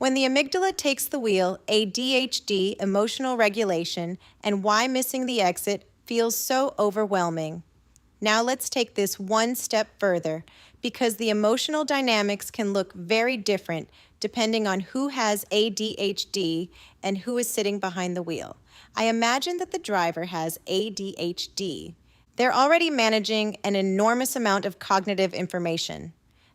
When the amygdala takes the wheel, ADHD, emotional regulation, and why missing the exit feels so overwhelming. Now let's take this one step further, because the emotional dynamics can look very different depending on who has ADHD and who is sitting behind the wheel. I imagine that the driver has ADHD. They're already managing an enormous amount of cognitive information.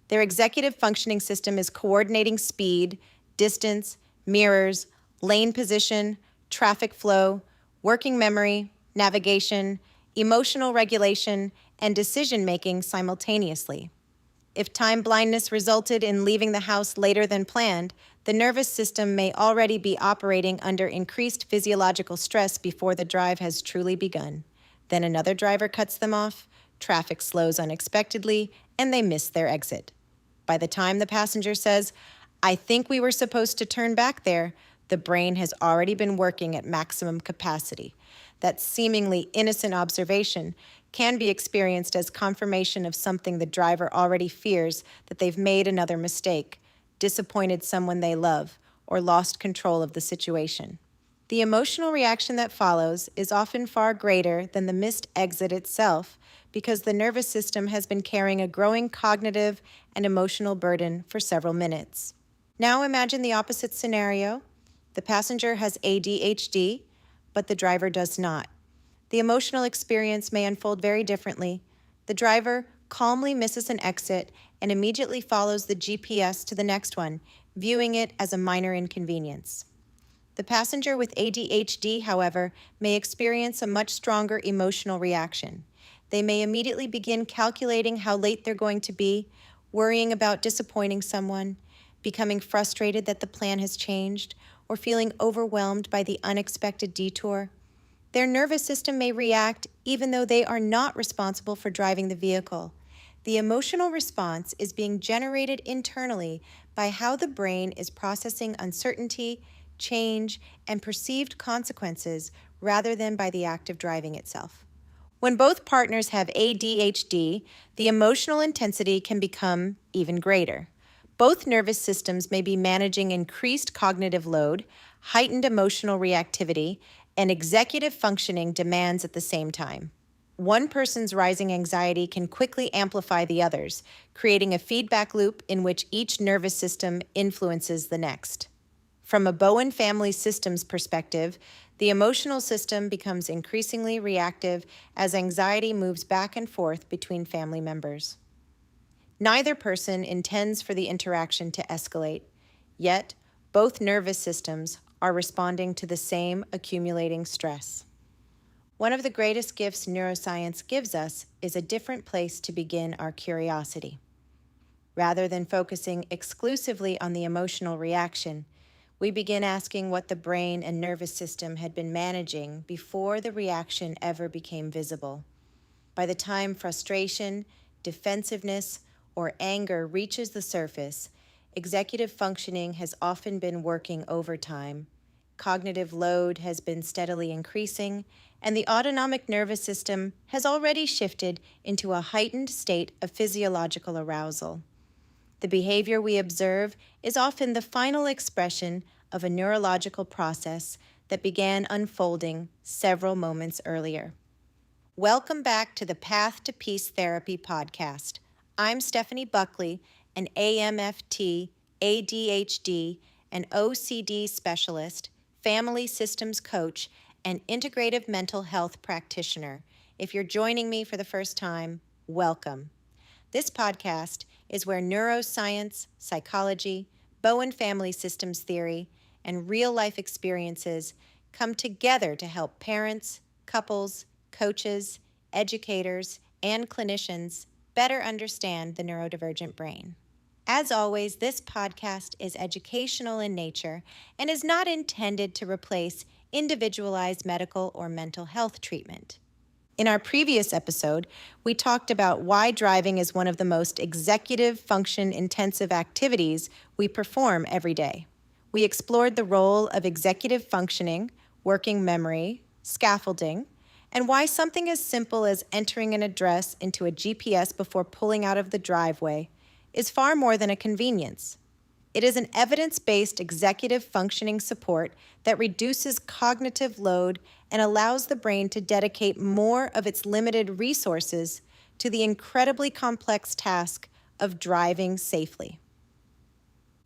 Their executive functioning system is coordinating speed, distance, mirrors, lane position, traffic flow, working memory, navigation, emotional regulation, and decision-making simultaneously. If time blindness resulted in leaving the house later than planned, the nervous system may already be operating under increased physiological stress before the drive has truly begun. Then another driver cuts them off, traffic slows unexpectedly, and they miss their exit. By the time the passenger says, "I think we were supposed to turn back there," the brain has already been working at maximum capacity. That seemingly innocent observation can be experienced as confirmation of something the driver already fears, that they've made another mistake, disappointed someone they love, or lost control of the situation. The emotional reaction that follows is often far greater than the missed exit itself, because the nervous system has been carrying a growing cognitive and emotional burden for several minutes. Now imagine the opposite scenario. The passenger has ADHD, but the driver does not. The emotional experience may unfold very differently. The driver calmly misses an exit and immediately follows the GPS to the next one, viewing it as a minor inconvenience. The passenger with ADHD, however, may experience a much stronger emotional reaction. They may immediately begin calculating how late they're going to be, worrying about disappointing someone, becoming frustrated that the plan has changed, or feeling overwhelmed by the unexpected detour. Their nervous system may react even though they are not responsible for driving the vehicle. The emotional response is being generated internally by how the brain is processing uncertainty, change, and perceived consequences rather than by the act of driving itself. When both partners have ADHD, the emotional intensity can become even greater. Both nervous systems may be managing increased cognitive load, heightened emotional reactivity, and executive functioning demands at the same time. One person's rising anxiety can quickly amplify the others, creating a feedback loop in which each nervous system influences the next. From a Bowen Family Systems perspective, the emotional system becomes increasingly reactive as anxiety moves back and forth between family members. Neither person intends for the interaction to escalate, yet both nervous systems are responding to the same accumulating stress. One of the greatest gifts neuroscience gives us is a different place to begin our curiosity. Rather than focusing exclusively on the emotional reaction, we begin asking what the brain and nervous system had been managing before the reaction ever became visible. By the time frustration, defensiveness, or anger reaches the surface, executive functioning has often been working overtime, cognitive load has been steadily increasing, and the autonomic nervous system has already shifted into a heightened state of physiological arousal. The behavior we observe is often the final expression of a neurological process that began unfolding several moments earlier. Welcome back to the Path to Peace Therapy podcast. I'm Stephanie Buckley, an AMFT, ADHD, and OCD Specialist, Family Systems Coach, and Integrative Mental Health Practitioner. If you're joining me for the first time, welcome. This podcast is where neuroscience, psychology, Bowen Family Systems Theory, and real-life experiences come together to help parents, couples, coaches, educators, and clinicians better understand the neurodivergent brain. As always, this podcast is educational in nature and is not intended to replace individualized medical or mental health treatment. In our previous episode, we talked about why driving is one of the most executive function intensive activities we perform every day. We explored the role of executive functioning, working memory, scaffolding, and why something as simple as entering an address into a GPS before pulling out of the driveway is far more than a convenience. It is an evidence-based executive functioning support that reduces cognitive load and allows the brain to dedicate more of its limited resources to the incredibly complex task of driving safely.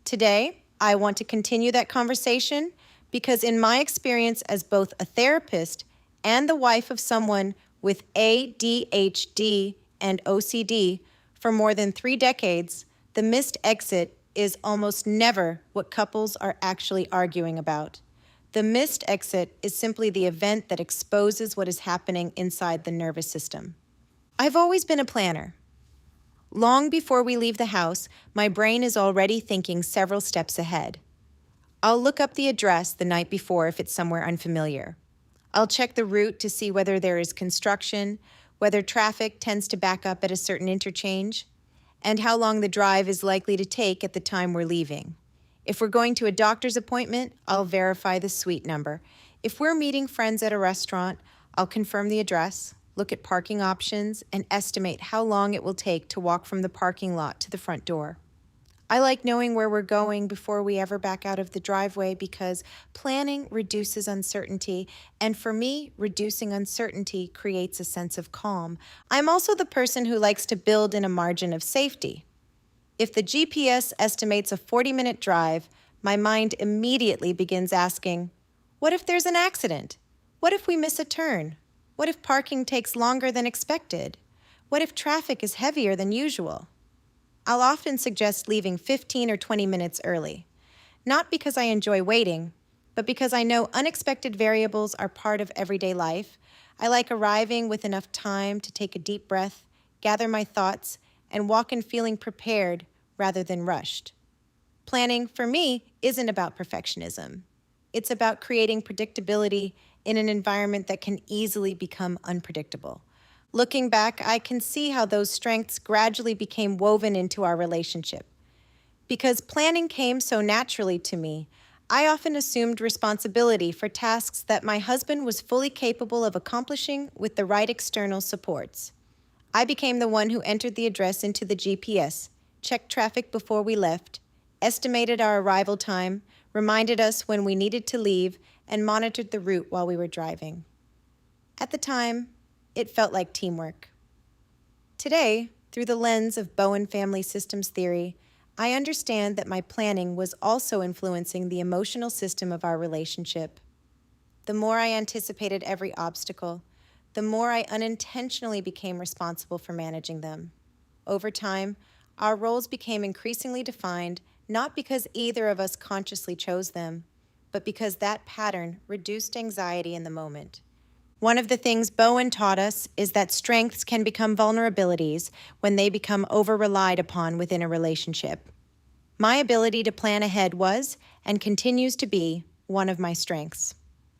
Today, I want to continue that conversation because in my experience as both a therapist and the wife of someone with ADHD and OCD for more than 3 decades, the missed exit is almost never what couples are actually arguing about. The missed exit is simply the event that exposes what is happening inside the nervous system. I've always been a planner. Long before we leave the house, my brain is already thinking several steps ahead. I'll look up the address the night before if it's somewhere unfamiliar. I'll check the route to see whether there is construction, whether traffic tends to back up at a certain interchange, and how long the drive is likely to take at the time we're leaving. If we're going to a doctor's appointment, I'll verify the suite number. If we're meeting friends at a restaurant, I'll confirm the address, look at parking options, and estimate how long it will take to walk from the parking lot to the front door. I like knowing where we're going before we ever back out of the driveway because planning reduces uncertainty, and for me, reducing uncertainty creates a sense of calm. I'm also the person who likes to build in a margin of safety. If the GPS estimates a 40-minute drive, my mind immediately begins asking, what if there's an accident? What if we miss a turn? What if parking takes longer than expected? What if traffic is heavier than usual? I'll often suggest leaving 15 or 20 minutes early, not because I enjoy waiting, but because I know unexpected variables are part of everyday life. I like arriving with enough time to take a deep breath, gather my thoughts, and walk in feeling prepared rather than rushed. Planning, for me, isn't about perfectionism. It's about creating predictability in an environment that can easily become unpredictable. Looking back, I can see how those strengths gradually became woven into our relationship. Because planning came so naturally to me, I often assumed responsibility for tasks that my husband was fully capable of accomplishing with the right external supports. I became the one who entered the address into the GPS, checked traffic before we left, estimated our arrival time, reminded us when we needed to leave, and monitored the route while we were driving. At the time, it felt like teamwork. Today, through the lens of Bowen Family Systems Theory, I understand that my planning was also influencing the emotional system of our relationship. The more I anticipated every obstacle, the more I unintentionally became responsible for managing them. Over time, our roles became increasingly defined, not because either of us consciously chose them, but because that pattern reduced anxiety in the moment. One of the things Bowen taught us is that strengths can become vulnerabilities when they become over-relied upon within a relationship. My ability to plan ahead was, and continues to be, one of my strengths.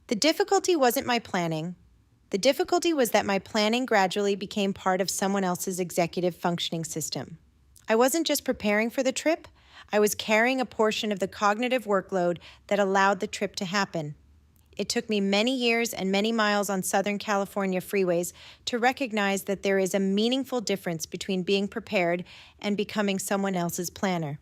The difficulty wasn't my planning. The difficulty was that my planning gradually became part of someone else's executive functioning system. I wasn't just preparing for the trip, I was carrying a portion of the cognitive workload that allowed the trip to happen. It took me many years and many miles on Southern California freeways to recognize that there is a meaningful difference between being prepared and becoming someone else's planner.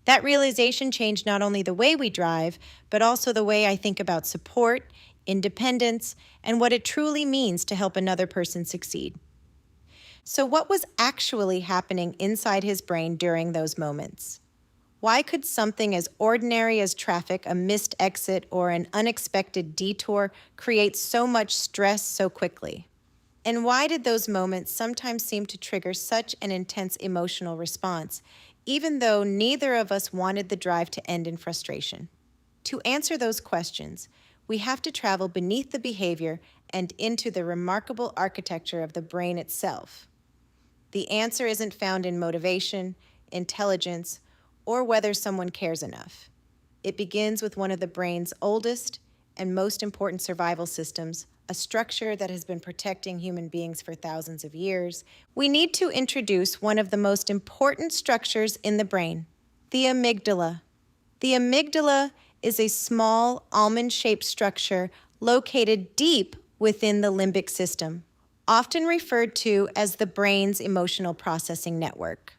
That realization changed not only the way we drive, but also the way I think about support, independence, and what it truly means to help another person succeed. So what was actually happening inside his brain during those moments? Why could something as ordinary as traffic, a missed exit, or an unexpected detour create so much stress so quickly? And why did those moments sometimes seem to trigger such an intense emotional response, even though neither of us wanted the drive to end in frustration? To answer those questions, we have to travel beneath the behavior and into the remarkable architecture of the brain itself. The answer isn't found in motivation, intelligence, or whether someone cares enough. It begins with one of the brain's oldest and most important survival systems, a structure that has been protecting human beings for thousands of years. We need to introduce one of the most important structures in the brain, the amygdala. The amygdala is a small almond-shaped structure located deep within the limbic system, often referred to as the brain's emotional processing network.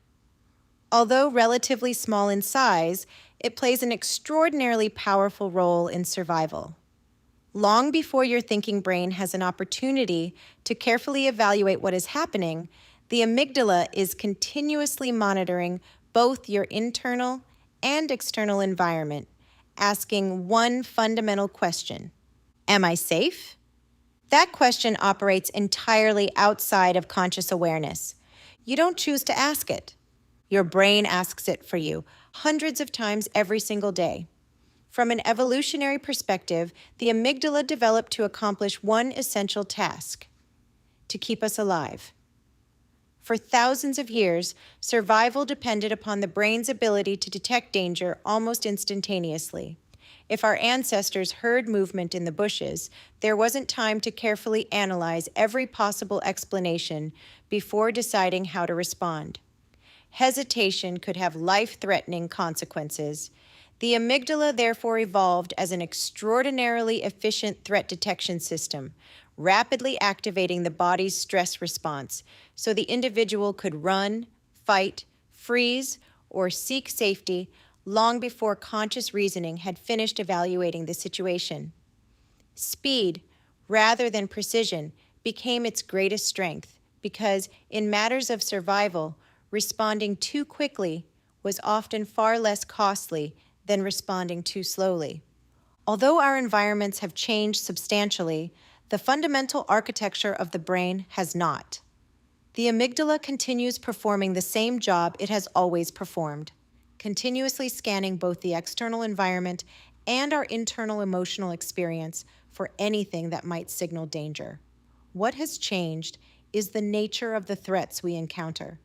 Although relatively small in size, It plays an extraordinarily powerful role in survival. Long before your thinking brain has an opportunity to carefully evaluate what is happening, the amygdala is continuously monitoring both your internal and external environment, asking one fundamental question: am I safe? That question operates entirely outside of conscious awareness. You don't choose to ask it. Your brain asks it for you hundreds of times every single day. From an evolutionary perspective, the amygdala developed to accomplish one essential task: to keep us alive. For thousands of years, survival depended upon the brain's ability to detect danger almost instantaneously. If our ancestors heard movement in the bushes, there wasn't time to carefully analyze every possible explanation before deciding how to respond. Hesitation could have life-threatening consequences. The amygdala therefore evolved as an extraordinarily efficient threat detection system, rapidly activating the body's stress response so the individual could run, fight, freeze, or seek safety long before conscious reasoning had finished evaluating the situation. Speed, rather than precision, became its greatest strength because, in matters of survival, responding too quickly was often far less costly than responding too slowly. Although our environments have changed substantially, the fundamental architecture of the brain has not. The amygdala continues performing the same job it has always performed, continuously scanning both the external environment and our internal emotional experience for anything that might signal danger. What has changed is the nature of the threats we encounter.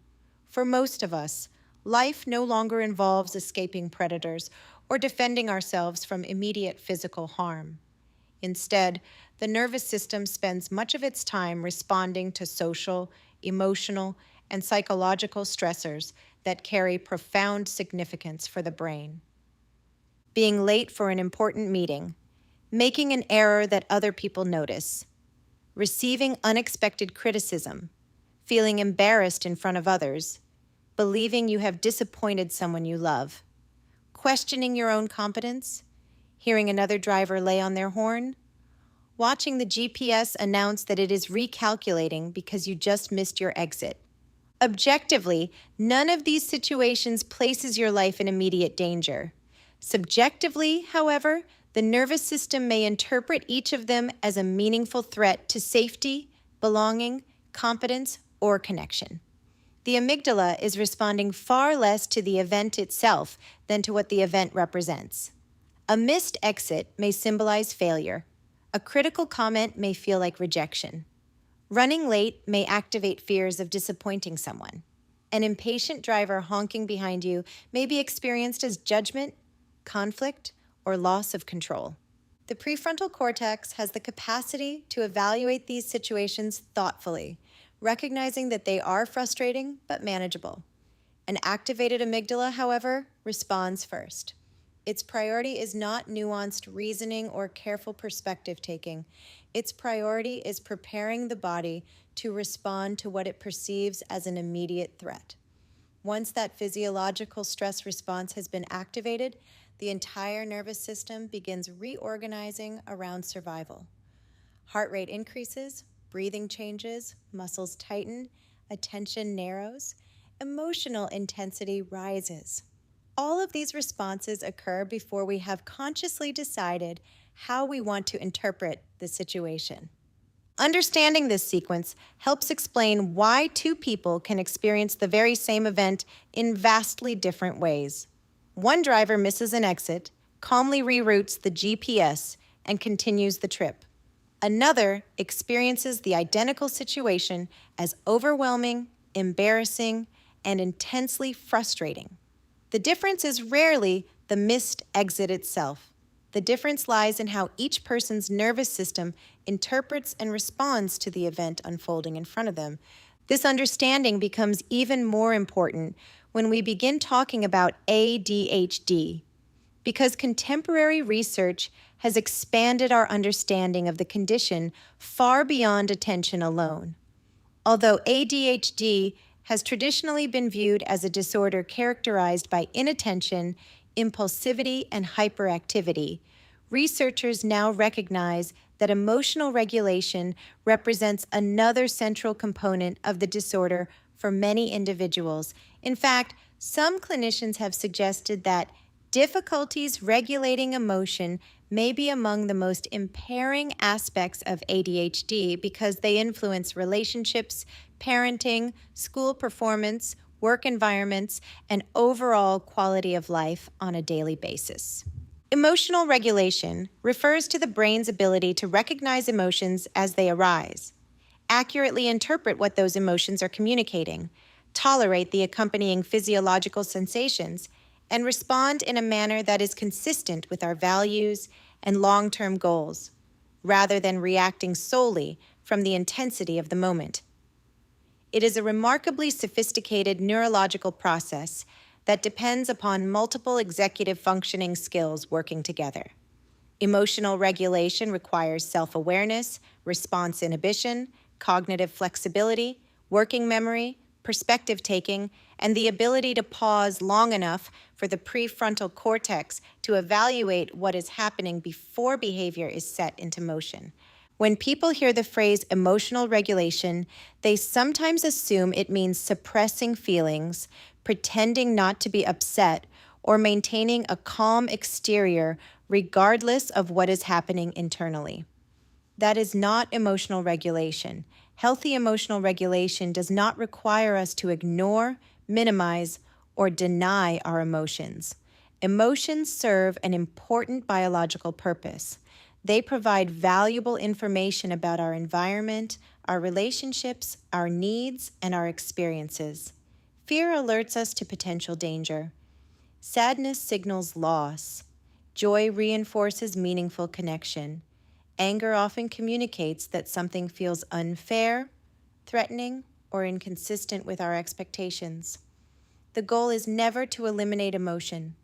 For most of us, life no longer involves escaping predators or defending ourselves from immediate physical harm. Instead, the nervous system spends much of its time responding to social, emotional, and psychological stressors that carry profound significance for the brain. Being late for an important meeting, making an error that other people notice, receiving unexpected criticism, feeling embarrassed in front of others, believing you have disappointed someone you love, questioning your own competence, hearing another driver lay on their horn, watching the GPS announce that it is recalculating because you just missed your exit. Objectively, none of these situations places your life in immediate danger. Subjectively, however, the nervous system may interpret each of them as a meaningful threat to safety, belonging, competence, or connection. The amygdala is responding far less to the event itself than to what the event represents. A missed exit may symbolize failure. A critical comment may feel like rejection. Running late may activate fears of disappointing someone. An impatient driver honking behind you may be experienced as judgment, conflict, or loss of control. The prefrontal cortex has the capacity to evaluate these situations thoughtfully, recognizing that they are frustrating but manageable. An activated amygdala, however, responds first. Its priority is not nuanced reasoning or careful perspective taking. Its priority is preparing the body to respond to what it perceives as an immediate threat. Once that physiological stress response has been activated, the entire nervous system begins reorganizing around survival. Heart rate increases, breathing changes, muscles tighten, attention narrows, emotional intensity rises. All of these responses occur before we have consciously decided how we want to interpret the situation. Understanding this sequence helps explain why two people can experience the very same event in vastly different ways. One driver misses an exit, calmly reroutes the GPS, and continues the trip. Another experiences the identical situation as overwhelming, embarrassing, and intensely frustrating. The difference is rarely the missed exit itself. The difference lies in how each person's nervous system interprets and responds to the event unfolding in front of them. This understanding becomes even more important when we begin talking about ADHD, because contemporary research has expanded our understanding of the condition far beyond attention alone. Although ADHD has traditionally been viewed as a disorder characterized by inattention, impulsivity, and hyperactivity, researchers now recognize that emotional regulation represents another central component of the disorder for many individuals. In fact, some clinicians have suggested that difficulties regulating emotion may be among the most impairing aspects of ADHD because they influence relationships, parenting, school performance, work environments, and overall quality of life on a daily basis. Emotional regulation refers to the brain's ability to recognize emotions as they arise, accurately interpret what those emotions are communicating, tolerate the accompanying physiological sensations, and respond in a manner that is consistent with our values and long-term goals, rather than reacting solely from the intensity of the moment. It is a remarkably sophisticated neurological process that depends upon multiple executive functioning skills working together. Emotional regulation requires self-awareness, response inhibition, cognitive flexibility, working memory, perspective taking, and the ability to pause long enough for the prefrontal cortex to evaluate what is happening before behavior is set into motion. When people hear the phrase emotional regulation, they sometimes assume it means suppressing feelings, pretending not to be upset, or maintaining a calm exterior regardless of what is happening internally. That is not emotional regulation. Healthy emotional regulation does not require us to ignore, minimize, or deny our emotions. Emotions serve an important biological purpose. They provide valuable information about our environment, our relationships, our needs, and our experiences. Fear alerts us to potential danger. Sadness signals loss. Joy reinforces meaningful connection. Anger often communicates that something feels unfair, threatening, or inconsistent with our expectations. The goal is never to eliminate emotion.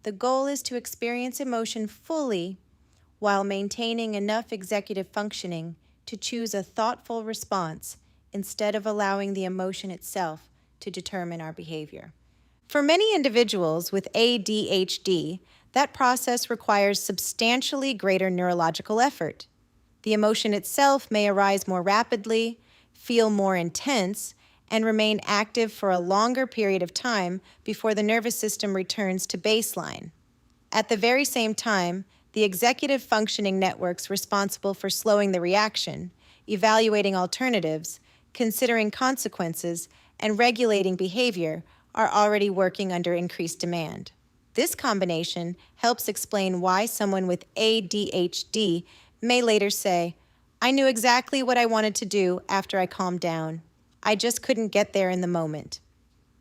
The goal is to experience emotion fully while maintaining enough executive functioning to choose a thoughtful response instead of allowing the emotion itself to determine our behavior. For many individuals with ADHD, that process requires substantially greater neurological effort. The emotion itself may arise more rapidly, feel more intense, and remain active for a longer period of time before the nervous system returns to baseline. At the very same time, the executive functioning networks responsible for slowing the reaction, evaluating alternatives, considering consequences, and regulating behavior are already working under increased demand. This combination helps explain why someone with ADHD may later say, "I knew exactly what I wanted to do after I calmed down. I just couldn't get there in the moment."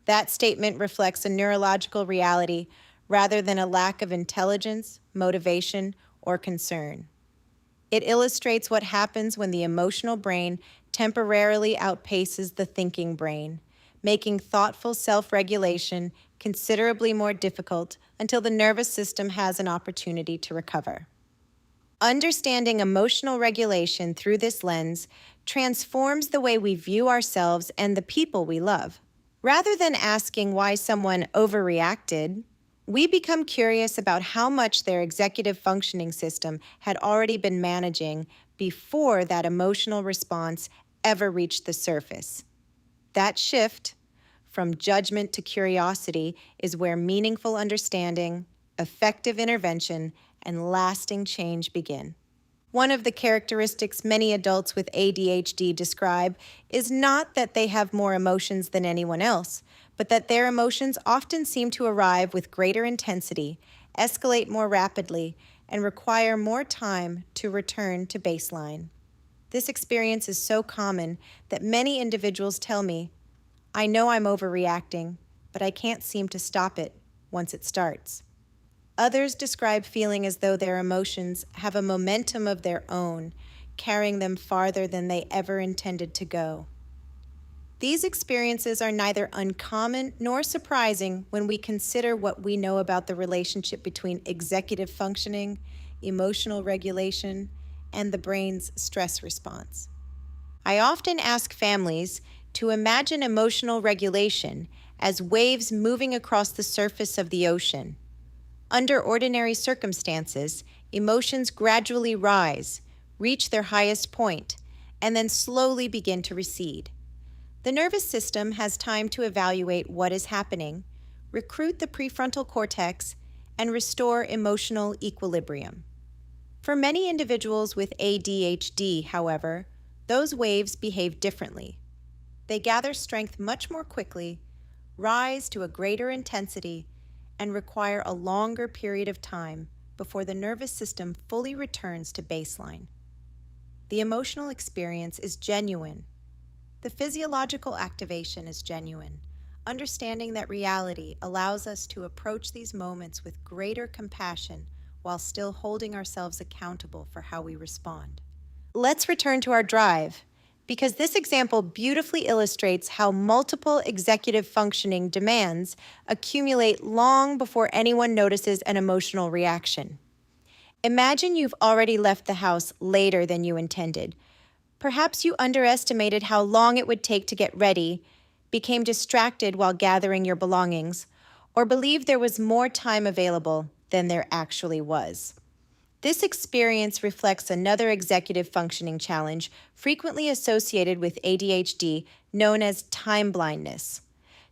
That statement reflects a neurological reality rather than a lack of intelligence, motivation, or concern. It illustrates what happens when the emotional brain temporarily outpaces the thinking brain, making thoughtful self-regulation considerably more difficult until the nervous system has an opportunity to recover. Understanding emotional regulation through this lens transforms the way we view ourselves and the people we love. Rather than asking why someone overreacted, we become curious about how much their executive functioning system had already been managing before that emotional response ever reached the surface. That shift from judgment to curiosity is where meaningful understanding, effective intervention, and lasting change begin. One of the characteristics many adults with ADHD describe is not that they have more emotions than anyone else, but that their emotions often seem to arrive with greater intensity, escalate more rapidly, and require more time to return to baseline. This experience is so common that many individuals tell me, "I know I'm overreacting, but I can't seem to stop it once it starts." Others describe feeling as though their emotions have a momentum of their own, carrying them farther than they ever intended to go. These experiences are neither uncommon nor surprising when we consider what we know about the relationship between executive functioning, emotional regulation, and the brain's stress response. I often ask families to imagine emotional regulation as waves moving across the surface of the ocean. Under ordinary circumstances, emotions gradually rise, reach their highest point, and then slowly begin to recede. The nervous system has time to evaluate what is happening, recruit the prefrontal cortex, and restore emotional equilibrium. For many individuals with ADHD, however, those waves behave differently. They gather strength much more quickly, rise to a greater intensity, and require a longer period of time before the nervous system fully returns to baseline. The emotional experience is genuine. The physiological activation is genuine. Understanding that reality allows us to approach these moments with greater compassion while still holding ourselves accountable for how we respond. Let's return to our drive, because this example beautifully illustrates how multiple executive functioning demands accumulate long before anyone notices an emotional reaction. Imagine you've already left the house later than you intended. Perhaps you underestimated how long it would take to get ready, became distracted while gathering your belongings, or believed there was more time available than there actually was. This experience reflects another executive functioning challenge frequently associated with ADHD, known as time blindness.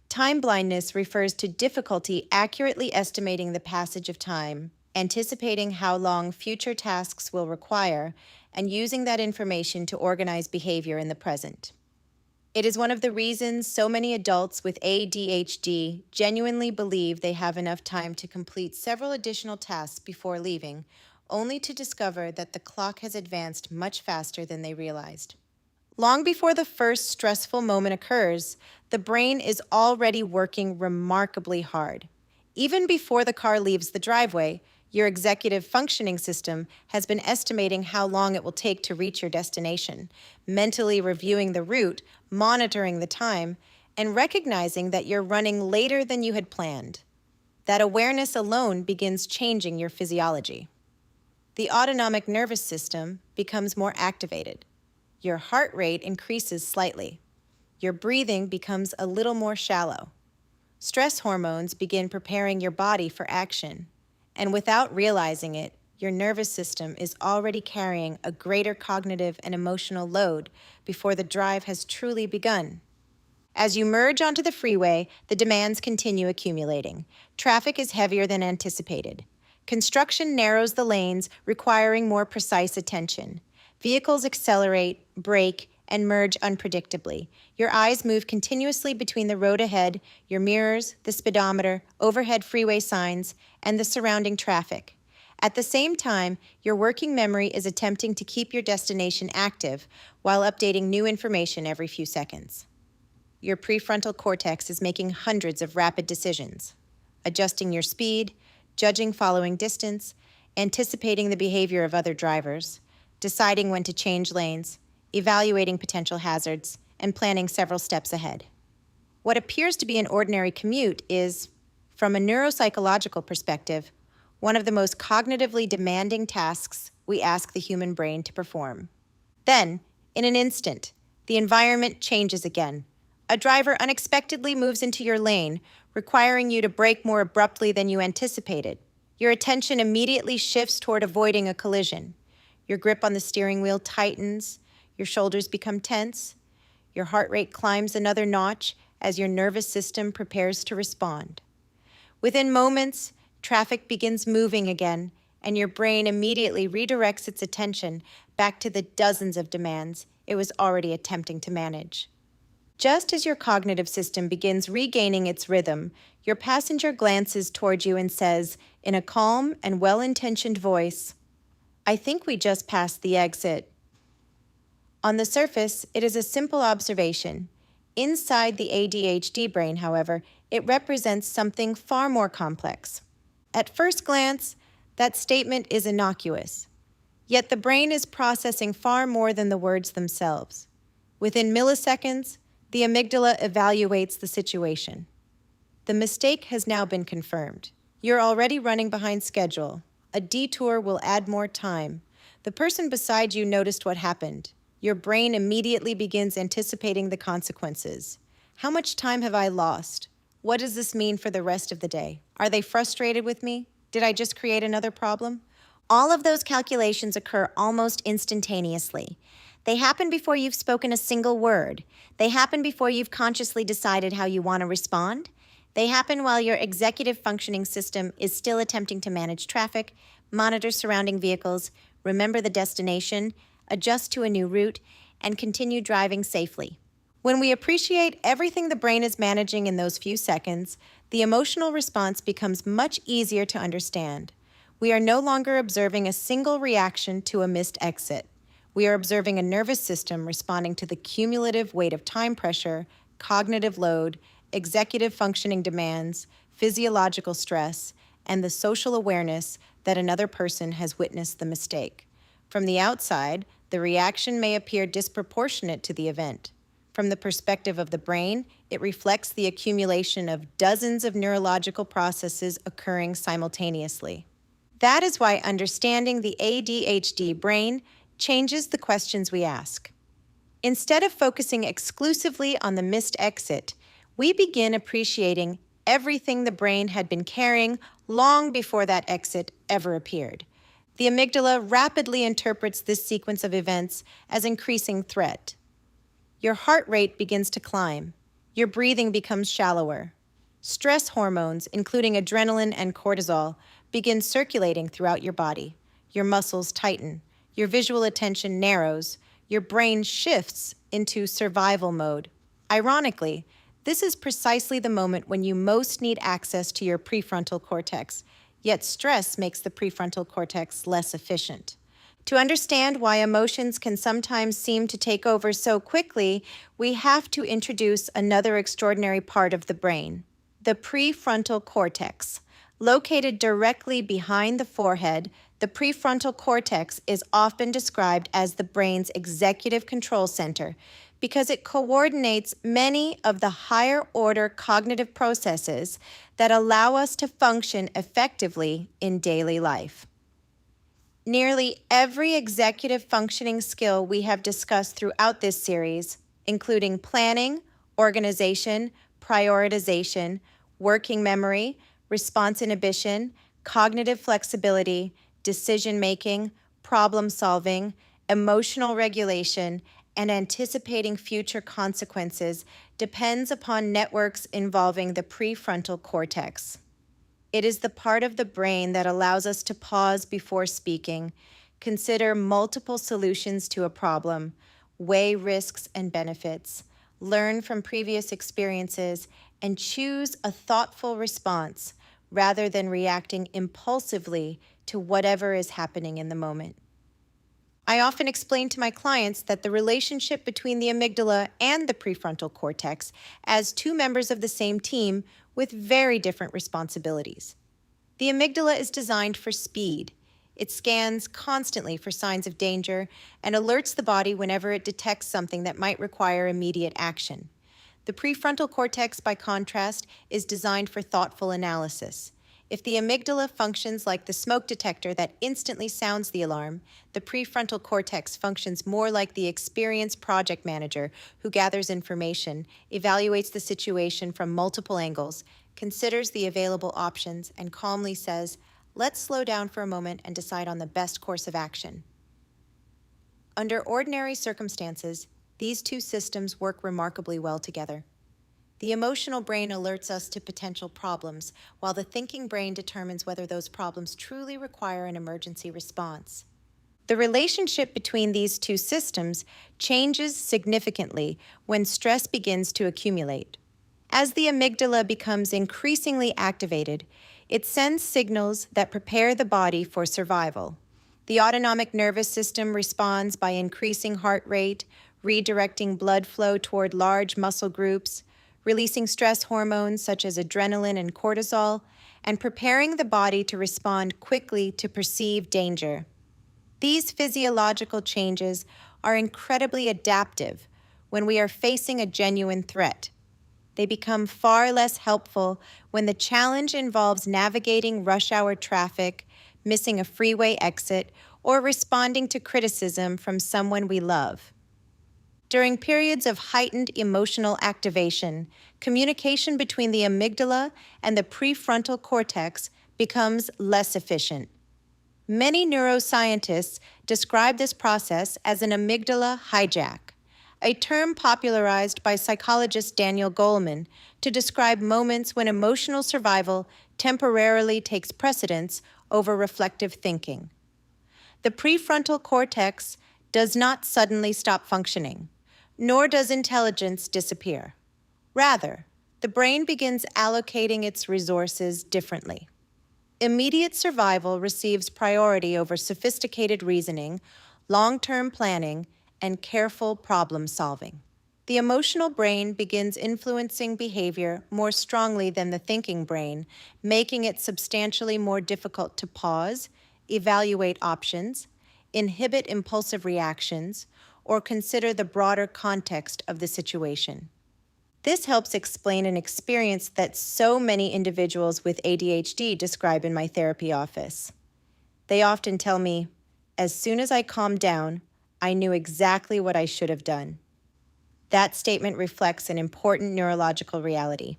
Time blindness refers to difficulty accurately estimating the passage of time, anticipating how long future tasks will require, and using that information to organize behavior in the present. It is one of the reasons so many adults with ADHD genuinely believe they have enough time to complete several additional tasks before leaving, only to discover that the clock has advanced much faster than they realized. Long before the first stressful moment occurs, the brain is already working remarkably hard. Even before the car leaves the driveway, your executive functioning system has been estimating how long it will take to reach your destination, mentally reviewing the route, monitoring the time, and recognizing that you're running later than you had planned. That awareness alone begins changing your physiology. The autonomic nervous system becomes more activated. Your heart rate increases slightly. Your breathing becomes a little more shallow. Stress hormones begin preparing your body for action. And without realizing it, your nervous system is already carrying a greater cognitive and emotional load before the drive has truly begun. As you merge onto the freeway, the demands continue accumulating. Traffic is heavier than anticipated. Construction narrows the lanes, requiring more precise attention. Vehicles accelerate, brake, and merge unpredictably. Your eyes move continuously between the road ahead, your mirrors, the speedometer, overhead freeway signs, and the surrounding traffic. At the same time, your working memory is attempting to keep your destination active while updating new information every few seconds. Your prefrontal cortex is making hundreds of rapid decisions, adjusting your speed, judging following distance, anticipating the behavior of other drivers, deciding when to change lanes, evaluating potential hazards, and planning several steps ahead. What appears to be an ordinary commute is, from a neuropsychological perspective, one of the most cognitively demanding tasks we ask the human brain to perform. Then, in an instant, the environment changes again. A driver unexpectedly moves into your lane, requiring you to brake more abruptly than you anticipated. Your attention immediately shifts toward avoiding a collision. Your grip on the steering wheel tightens, your shoulders become tense, your heart rate climbs another notch as your nervous system prepares to respond. Within moments, traffic begins moving again, and your brain immediately redirects its attention back to the dozens of demands it was already attempting to manage. Just as your cognitive system begins regaining its rhythm, your passenger glances toward you and says, in a calm and well-intentioned voice, "I think we just passed the exit." On the surface, it is a simple observation. Inside the ADHD brain, however, it represents something far more complex. At first glance, that statement is innocuous. Yet the brain is processing far more than the words themselves. Within milliseconds, the amygdala evaluates the situation. The mistake has now been confirmed. You're already running behind schedule. A detour will add more time. The person beside you noticed what happened. Your brain immediately begins anticipating the consequences. How much time have I lost? What does this mean for the rest of the day? Are they frustrated with me? Did I just create another problem? All of those calculations occur almost instantaneously. They happen before you've spoken a single word. They happen before you've consciously decided how you want to respond. They happen while your executive functioning system is still attempting to manage traffic, monitor surrounding vehicles, remember the destination, adjust to a new route, and continue driving safely. When we appreciate everything the brain is managing in those few seconds, the emotional response becomes much easier to understand. We are no longer observing a single reaction to a missed exit. We are observing a nervous system responding to the cumulative weight of time pressure, cognitive load, executive functioning demands, physiological stress, and the social awareness that another person has witnessed the mistake. From the outside, the reaction may appear disproportionate to the event. From the perspective of the brain, it reflects the accumulation of dozens of neurological processes occurring simultaneously. That is why understanding the ADHD brain changes the questions we ask. Instead of focusing exclusively on the missed exit, we begin appreciating everything the brain had been carrying long before that exit ever appeared. The amygdala rapidly interprets this sequence of events as increasing threat. Your heart rate begins to climb. Your breathing becomes shallower. Stress hormones, including adrenaline and cortisol, begin circulating throughout your body. Your muscles tighten. Your visual attention narrows. Your brain shifts into survival mode. Ironically, this is precisely the moment when you most need access to your prefrontal cortex, yet stress makes the prefrontal cortex less efficient. To understand why emotions can sometimes seem to take over so quickly, we have to introduce another extraordinary part of the brain, the prefrontal cortex. Located directly behind the forehead, the prefrontal cortex is often described as the brain's executive control center because it coordinates many of the higher-order cognitive processes that allow us to function effectively in daily life. Nearly every executive functioning skill we have discussed throughout this series, including planning, organization, prioritization, working memory, response inhibition, cognitive flexibility, decision-making, problem-solving, emotional regulation, and anticipating future consequences, depends upon networks involving the prefrontal cortex. It is the part of the brain that allows us to pause before speaking, consider multiple solutions to a problem, weigh risks and benefits, learn from previous experiences, and choose a thoughtful response rather than reacting impulsively to whatever is happening in the moment. I often explain to my clients that the relationship between the amygdala and the prefrontal cortex as two members of the same team with very different responsibilities. The amygdala is designed for speed. It scans constantly for signs of danger and alerts the body whenever it detects something that might require immediate action. The prefrontal cortex, by contrast, is designed for thoughtful analysis. If the amygdala functions like the smoke detector that instantly sounds the alarm, the prefrontal cortex functions more like the experienced project manager who gathers information, evaluates the situation from multiple angles, considers the available options, and calmly says, "Let's slow down for a moment and decide on the best course of action." Under ordinary circumstances, these two systems work remarkably well together. The emotional brain alerts us to potential problems, while the thinking brain determines whether those problems truly require an emergency response. The relationship between these two systems changes significantly when stress begins to accumulate. As the amygdala becomes increasingly activated, it sends signals that prepare the body for survival. The autonomic nervous system responds by increasing heart rate, redirecting blood flow toward large muscle groups, releasing stress hormones such as adrenaline and cortisol, and preparing the body to respond quickly to perceived danger. These physiological changes are incredibly adaptive when we are facing a genuine threat. They become far less helpful when the challenge involves navigating rush hour traffic, missing a freeway exit, or responding to criticism from someone we love. During periods of heightened emotional activation, communication between the amygdala and the prefrontal cortex becomes less efficient. Many neuroscientists describe this process as an amygdala hijack, a term popularized by psychologist Daniel Goleman to describe moments when emotional survival temporarily takes precedence over reflective thinking. The prefrontal cortex does not suddenly stop functioning, nor does intelligence disappear. Rather, the brain begins allocating its resources differently. Immediate survival receives priority over sophisticated reasoning, long-term planning, and careful problem solving. The emotional brain begins influencing behavior more strongly than the thinking brain, making it substantially more difficult to pause, evaluate options, inhibit impulsive reactions, or consider the broader context of the situation. This helps explain an experience that so many individuals with ADHD describe in my therapy office. They often tell me, as soon as I calmed down, I knew exactly what I should have done. That statement reflects an important neurological reality.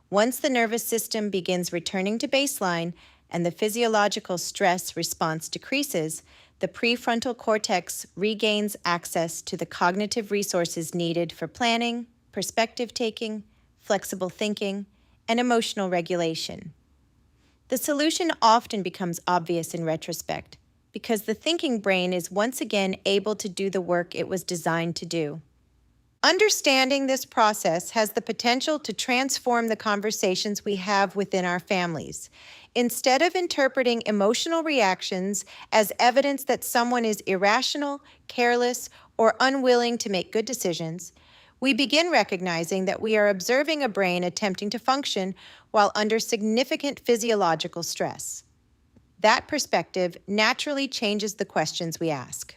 Once the nervous system begins returning to baseline and the physiological stress response decreases, the prefrontal cortex regains access to the cognitive resources needed for planning, perspective taking, flexible thinking, and emotional regulation. The solution often becomes obvious in retrospect because the thinking brain is once again able to do the work it was designed to do. Understanding this process has the potential to transform the conversations we have within our families. Instead of interpreting emotional reactions as evidence that someone is irrational, careless, or unwilling to make good decisions, we begin recognizing that we are observing a brain attempting to function while under significant physiological stress. That perspective naturally changes the questions we ask.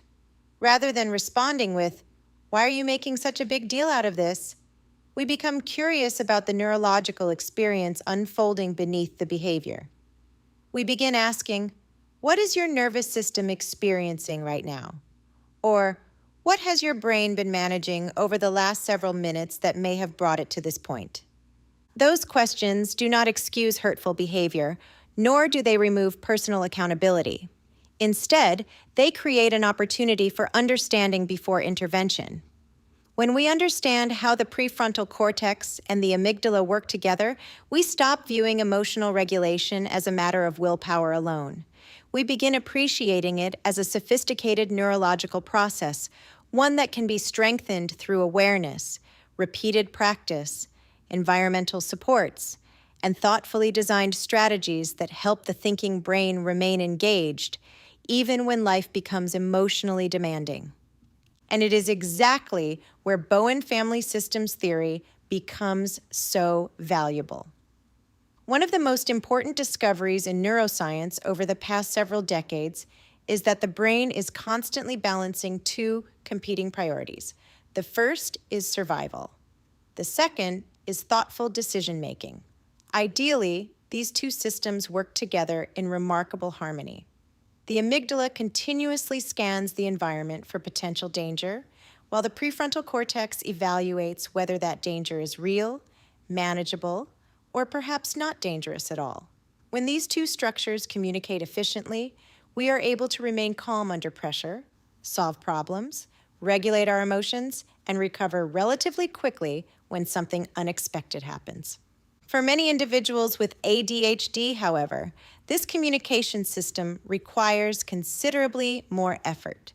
Rather than responding with, "Why are you making such a big deal out of this?" we become curious about the neurological experience unfolding beneath the behavior. We begin asking, "What is your nervous system experiencing right now?" Or, "What has your brain been managing over the last several minutes that may have brought it to this point?" Those questions do not excuse hurtful behavior, nor do they remove personal accountability. Instead, they create an opportunity for understanding before intervention. When we understand how the prefrontal cortex and the amygdala work together, we stop viewing emotional regulation as a matter of willpower alone. We begin appreciating it as a sophisticated neurological process, one that can be strengthened through awareness, repeated practice, environmental supports, and thoughtfully designed strategies that help the thinking brain remain engaged, even when life becomes emotionally demanding. And it is exactly where Bowen Family Systems Theory becomes so valuable. One of the most important discoveries in neuroscience over the past several decades is that the brain is constantly balancing two competing priorities. The first is survival. The second is thoughtful decision-making. Ideally, these two systems work together in remarkable harmony. The amygdala continuously scans the environment for potential danger, while the prefrontal cortex evaluates whether that danger is real, manageable, or perhaps not dangerous at all. When these two structures communicate efficiently, we are able to remain calm under pressure, solve problems, regulate our emotions, and recover relatively quickly when something unexpected happens. For many individuals with ADHD, however, this communication system requires considerably more effort.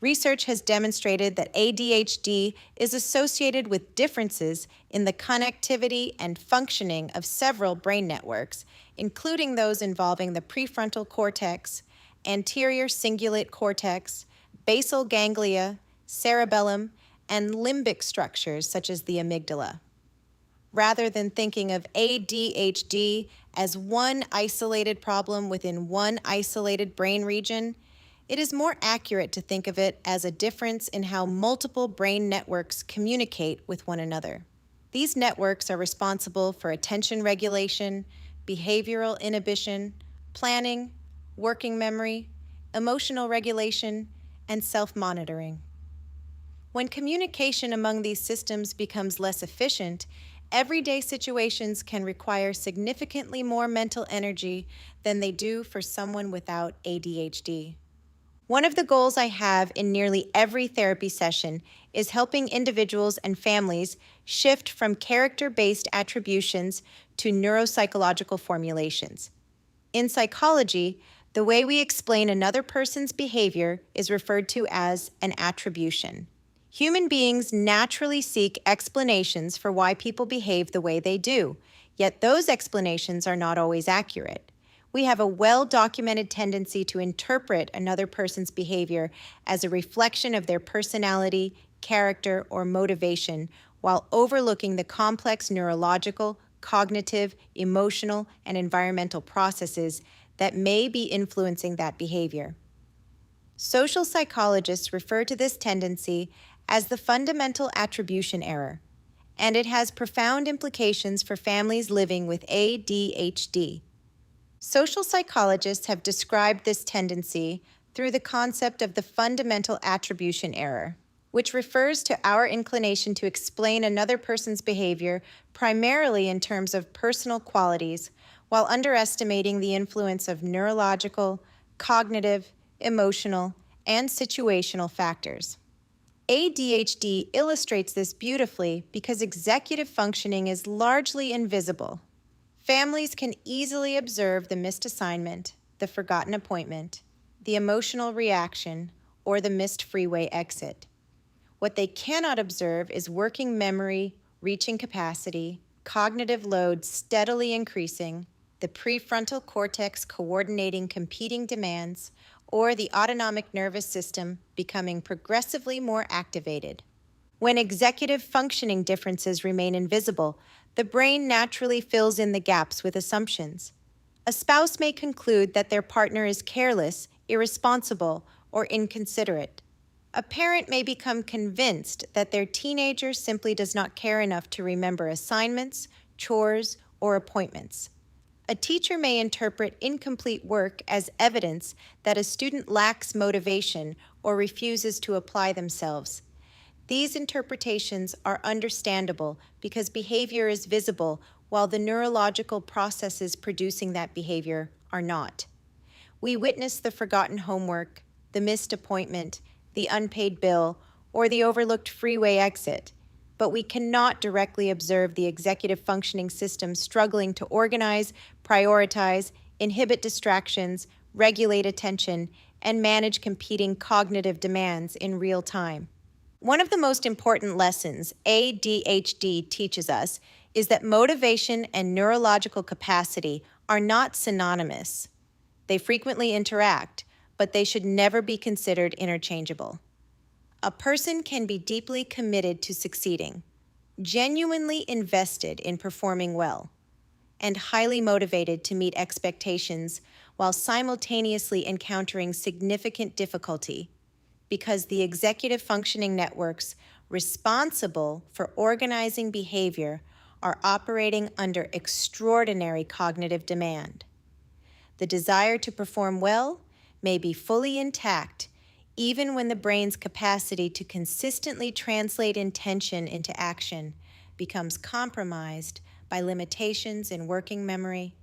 Research has demonstrated that ADHD is associated with differences in the connectivity and functioning of several brain networks, including those involving the prefrontal cortex, anterior cingulate cortex, basal ganglia, cerebellum, and limbic structures such as the amygdala. Rather than thinking of ADHD as one isolated problem within one isolated brain region, it is more accurate to think of it as a difference in how multiple brain networks communicate with one another. These networks are responsible for attention regulation, behavioral inhibition, planning, working memory, emotional regulation, and self-monitoring. When communication among these systems becomes less efficient Everyday situations can require significantly more mental energy than they do for someone without ADHD. One of the goals I have in nearly every therapy session is helping individuals and families shift from character-based attributions to neuropsychological formulations. In psychology, the way we explain another person's behavior is referred to as an attribution. Human beings naturally seek explanations for why people behave the way they do, yet those explanations are not always accurate. We have a well-documented tendency to interpret another person's behavior as a reflection of their personality, character, or motivation, while overlooking the complex neurological, cognitive, emotional, and environmental processes that may be influencing that behavior. Social psychologists refer to this tendency as the fundamental attribution error, and it has profound implications for families living with ADHD. Social psychologists have described this tendency through the concept of the fundamental attribution error, which refers to our inclination to explain another person's behavior primarily in terms of personal qualities, while underestimating the influence of neurological, cognitive, emotional, and situational factors. ADHD illustrates this beautifully because executive functioning is largely invisible. Families can easily observe the missed assignment, the forgotten appointment, the emotional reaction, or the missed freeway exit. What they cannot observe is working memory, reaching capacity, cognitive load steadily increasing, the prefrontal cortex coordinating competing demands, or the autonomic nervous system becoming progressively more activated. When executive functioning differences remain invisible, the brain naturally fills in the gaps with assumptions. A spouse may conclude that their partner is careless, irresponsible, or inconsiderate. A parent may become convinced that their teenager simply does not care enough to remember assignments, chores, or appointments. A teacher may interpret incomplete work as evidence that a student lacks motivation or refuses to apply themselves. These interpretations are understandable because behavior is visible while the neurological processes producing that behavior are not. We witness the forgotten homework, the missed appointment, the unpaid bill, or the overlooked freeway exit, but we cannot directly observe the executive functioning system struggling to organize, prioritize, inhibit distractions, regulate attention, and manage competing cognitive demands in real time. One of the most important lessons ADHD teaches us is that motivation and neurological capacity are not synonymous. They frequently interact, but they should never be considered interchangeable. A person can be deeply committed to succeeding, genuinely invested in performing well, and highly motivated to meet expectations while simultaneously encountering significant difficulty, because the executive functioning networks responsible for organizing behavior are operating under extraordinary cognitive demand. The desire to perform well may be fully intact even when the brain's capacity to consistently translate intention into action becomes compromised by limitations in working memory,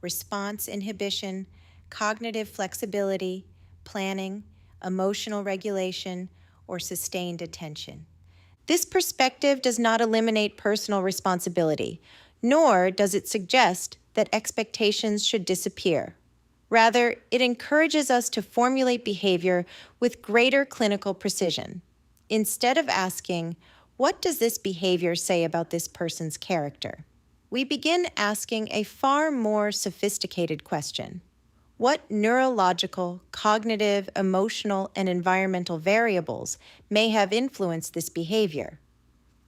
response inhibition, cognitive flexibility, planning, emotional regulation, or sustained attention. This perspective does not eliminate personal responsibility, nor does it suggest that expectations should disappear. Rather, it encourages us to formulate behavior with greater clinical precision. Instead of asking, "What does this behavior say about this person's character?" we begin asking a far more sophisticated question. What neurological, cognitive, emotional, and environmental variables may have influenced this behavior?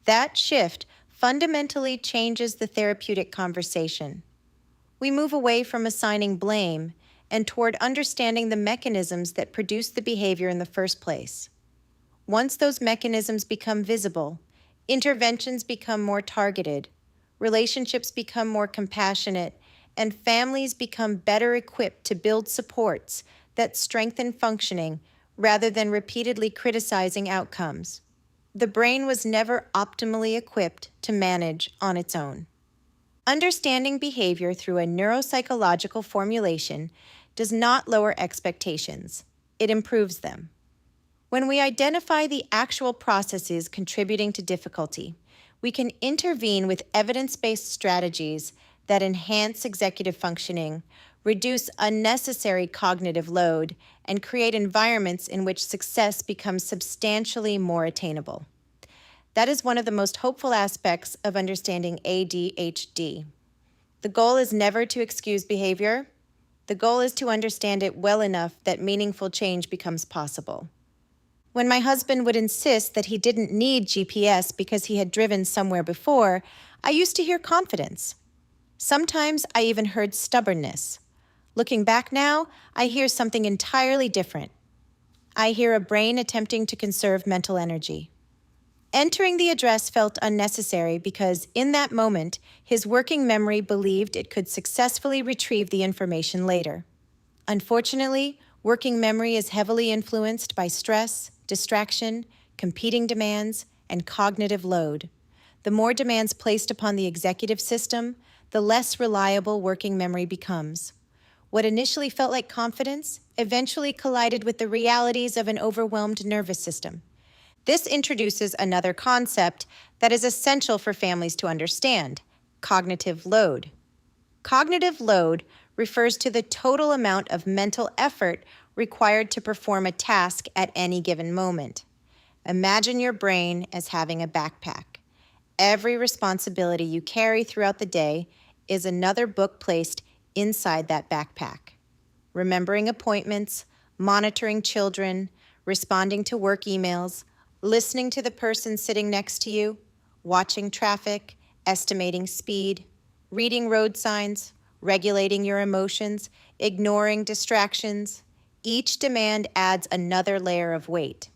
That shift fundamentally changes the therapeutic conversation. We move away from assigning blame and toward understanding the mechanisms that produce the behavior in the first place. Once those mechanisms become visible, interventions become more targeted, relationships become more compassionate, and families become better equipped to build supports that strengthen functioning rather than repeatedly criticizing outcomes. The brain was never optimally equipped to manage on its own. Understanding behavior through a neuropsychological formulation does not lower expectations. It improves them. When we identify the actual processes contributing to difficulty, we can intervene with evidence-based strategies that enhance executive functioning, reduce unnecessary cognitive load, and create environments in which success becomes substantially more attainable. That is one of the most hopeful aspects of understanding ADHD. The goal is never to excuse behavior. The goal is to understand it well enough that meaningful change becomes possible. When my husband would insist that he didn't need GPS because he had driven somewhere before, I used to hear confidence. Sometimes I even heard stubbornness. Looking back now, I hear something entirely different. I hear a brain attempting to conserve mental energy. Entering the address felt unnecessary because, in that moment, his working memory believed it could successfully retrieve the information later. Unfortunately, working memory is heavily influenced by stress, distraction, competing demands, and cognitive load. The more demands placed upon the executive system, the less reliable working memory becomes. What initially felt like confidence eventually collided with the realities of an overwhelmed nervous system. This introduces another concept that is essential for families to understand: cognitive load. Cognitive load refers to the total amount of mental effort required to perform a task at any given moment. Imagine your brain as having a backpack. Every responsibility you carry throughout the day is another book placed inside that backpack. Remembering appointments, monitoring children, responding to work emails, listening to the person sitting next to you, watching traffic, estimating speed, reading road signs, regulating your emotions, ignoring distractions. Each demand adds another layer of weight.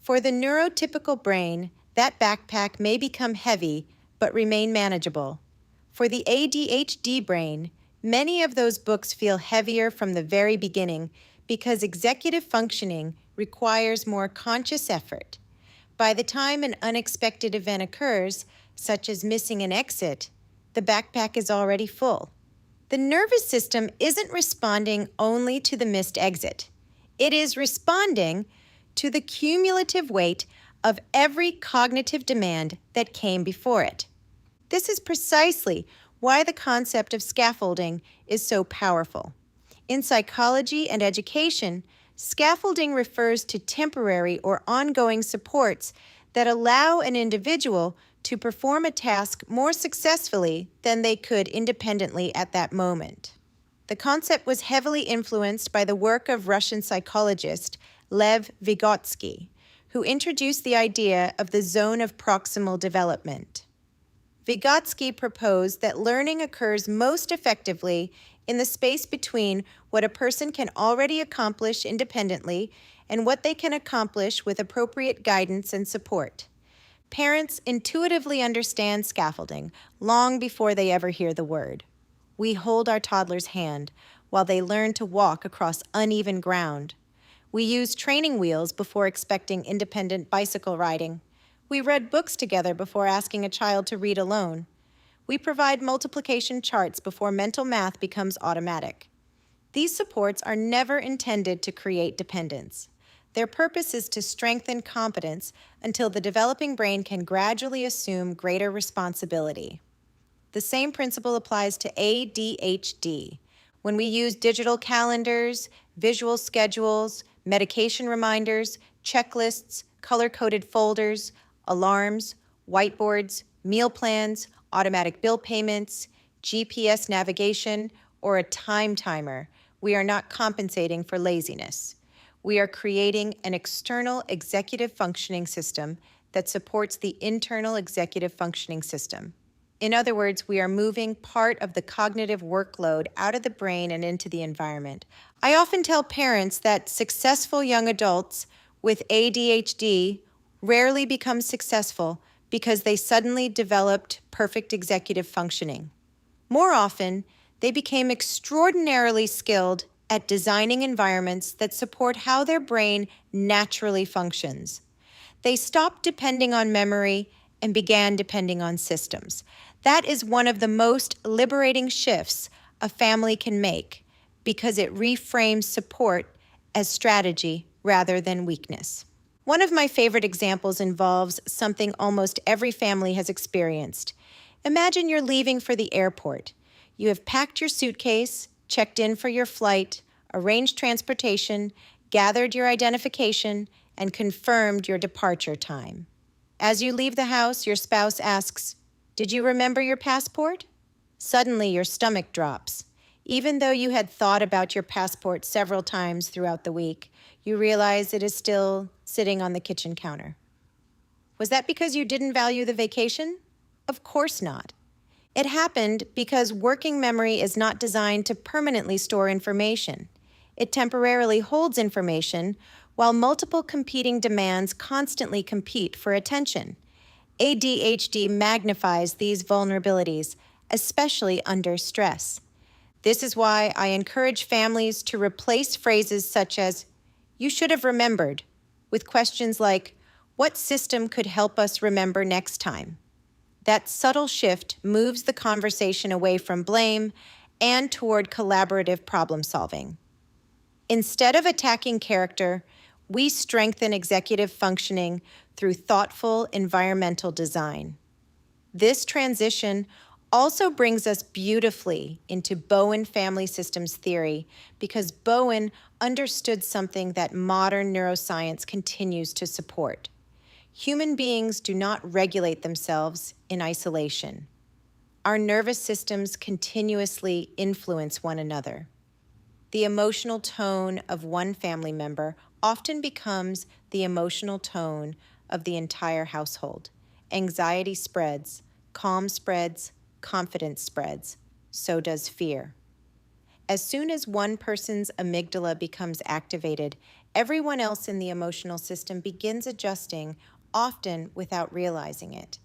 For the neurotypical brain, that backpack may become heavy but remain manageable. For the ADHD brain, many of those books feel heavier from the very beginning because executive functioning requires more conscious effort. By the time an unexpected event occurs, such as missing an exit, the backpack is already full. The nervous system isn't responding only to the missed exit. It is responding to the cumulative weight of every cognitive demand that came before it. This is precisely why the concept of scaffolding is so powerful. In psychology and education, scaffolding refers to temporary or ongoing supports that allow an individual to perform a task more successfully than they could independently at that moment. The concept was heavily influenced by the work of Russian psychologist Lev Vygotsky, who introduced the idea of the zone of proximal development. Vygotsky proposed that learning occurs most effectively in the space between what a person can already accomplish independently and what they can accomplish with appropriate guidance and support. Parents intuitively understand scaffolding long before they ever hear the word. We hold our toddler's hand while they learn to walk across uneven ground. We use training wheels before expecting independent bicycle riding. We read books together before asking a child to read alone. We provide multiplication charts before mental math becomes automatic. These supports are never intended to create dependence. Their purpose is to strengthen competence until the developing brain can gradually assume greater responsibility. The same principle applies to ADHD. When we use digital calendars, visual schedules, medication reminders, checklists, color-coded folders, alarms, whiteboards, meal plans, automatic bill payments, GPS navigation, or a time timer, we are not compensating for laziness. We are creating an external executive functioning system that supports the internal executive functioning system. In other words, we are moving part of the cognitive workload out of the brain and into the environment. I often tell parents that successful young adults with ADHD rarely become successful because they suddenly developed perfect executive functioning. More often, they became extraordinarily skilled at designing environments that support how their brain naturally functions. They stopped depending on memory and began depending on systems. That is one of the most liberating shifts a family can make because it reframes support as strategy rather than weakness. One of my favorite examples involves something almost every family has experienced. Imagine you're leaving for the airport. You have packed your suitcase, checked in for your flight, arranged transportation, gathered your identification, and confirmed your departure time. As you leave the house, your spouse asks, "Did you remember your passport?" Suddenly, your stomach drops. Even though you had thought about your passport several times throughout the week, you realize it is still sitting on the kitchen counter. Was that because you didn't value the vacation? Of course not. It happened because working memory is not designed to permanently store information. It temporarily holds information while multiple competing demands constantly compete for attention. ADHD magnifies these vulnerabilities, especially under stress. This is why I encourage families to replace phrases such as, "You should have remembered," with questions like, "What system could help us remember next time?" That subtle shift moves the conversation away from blame and toward collaborative problem solving. Instead of attacking character, we strengthen executive functioning through thoughtful environmental design. This transition also brings us beautifully into Bowen Family Systems Theory because Bowen understood something that modern neuroscience continues to support. Human beings do not regulate themselves in isolation. Our nervous systems continuously influence one another. The emotional tone of one family member often becomes the emotional tone of the entire household. Anxiety spreads, calm spreads, confidence spreads. So does fear. As soon as one person's amygdala becomes activated, everyone else in the emotional system begins adjusting, often without realizing it.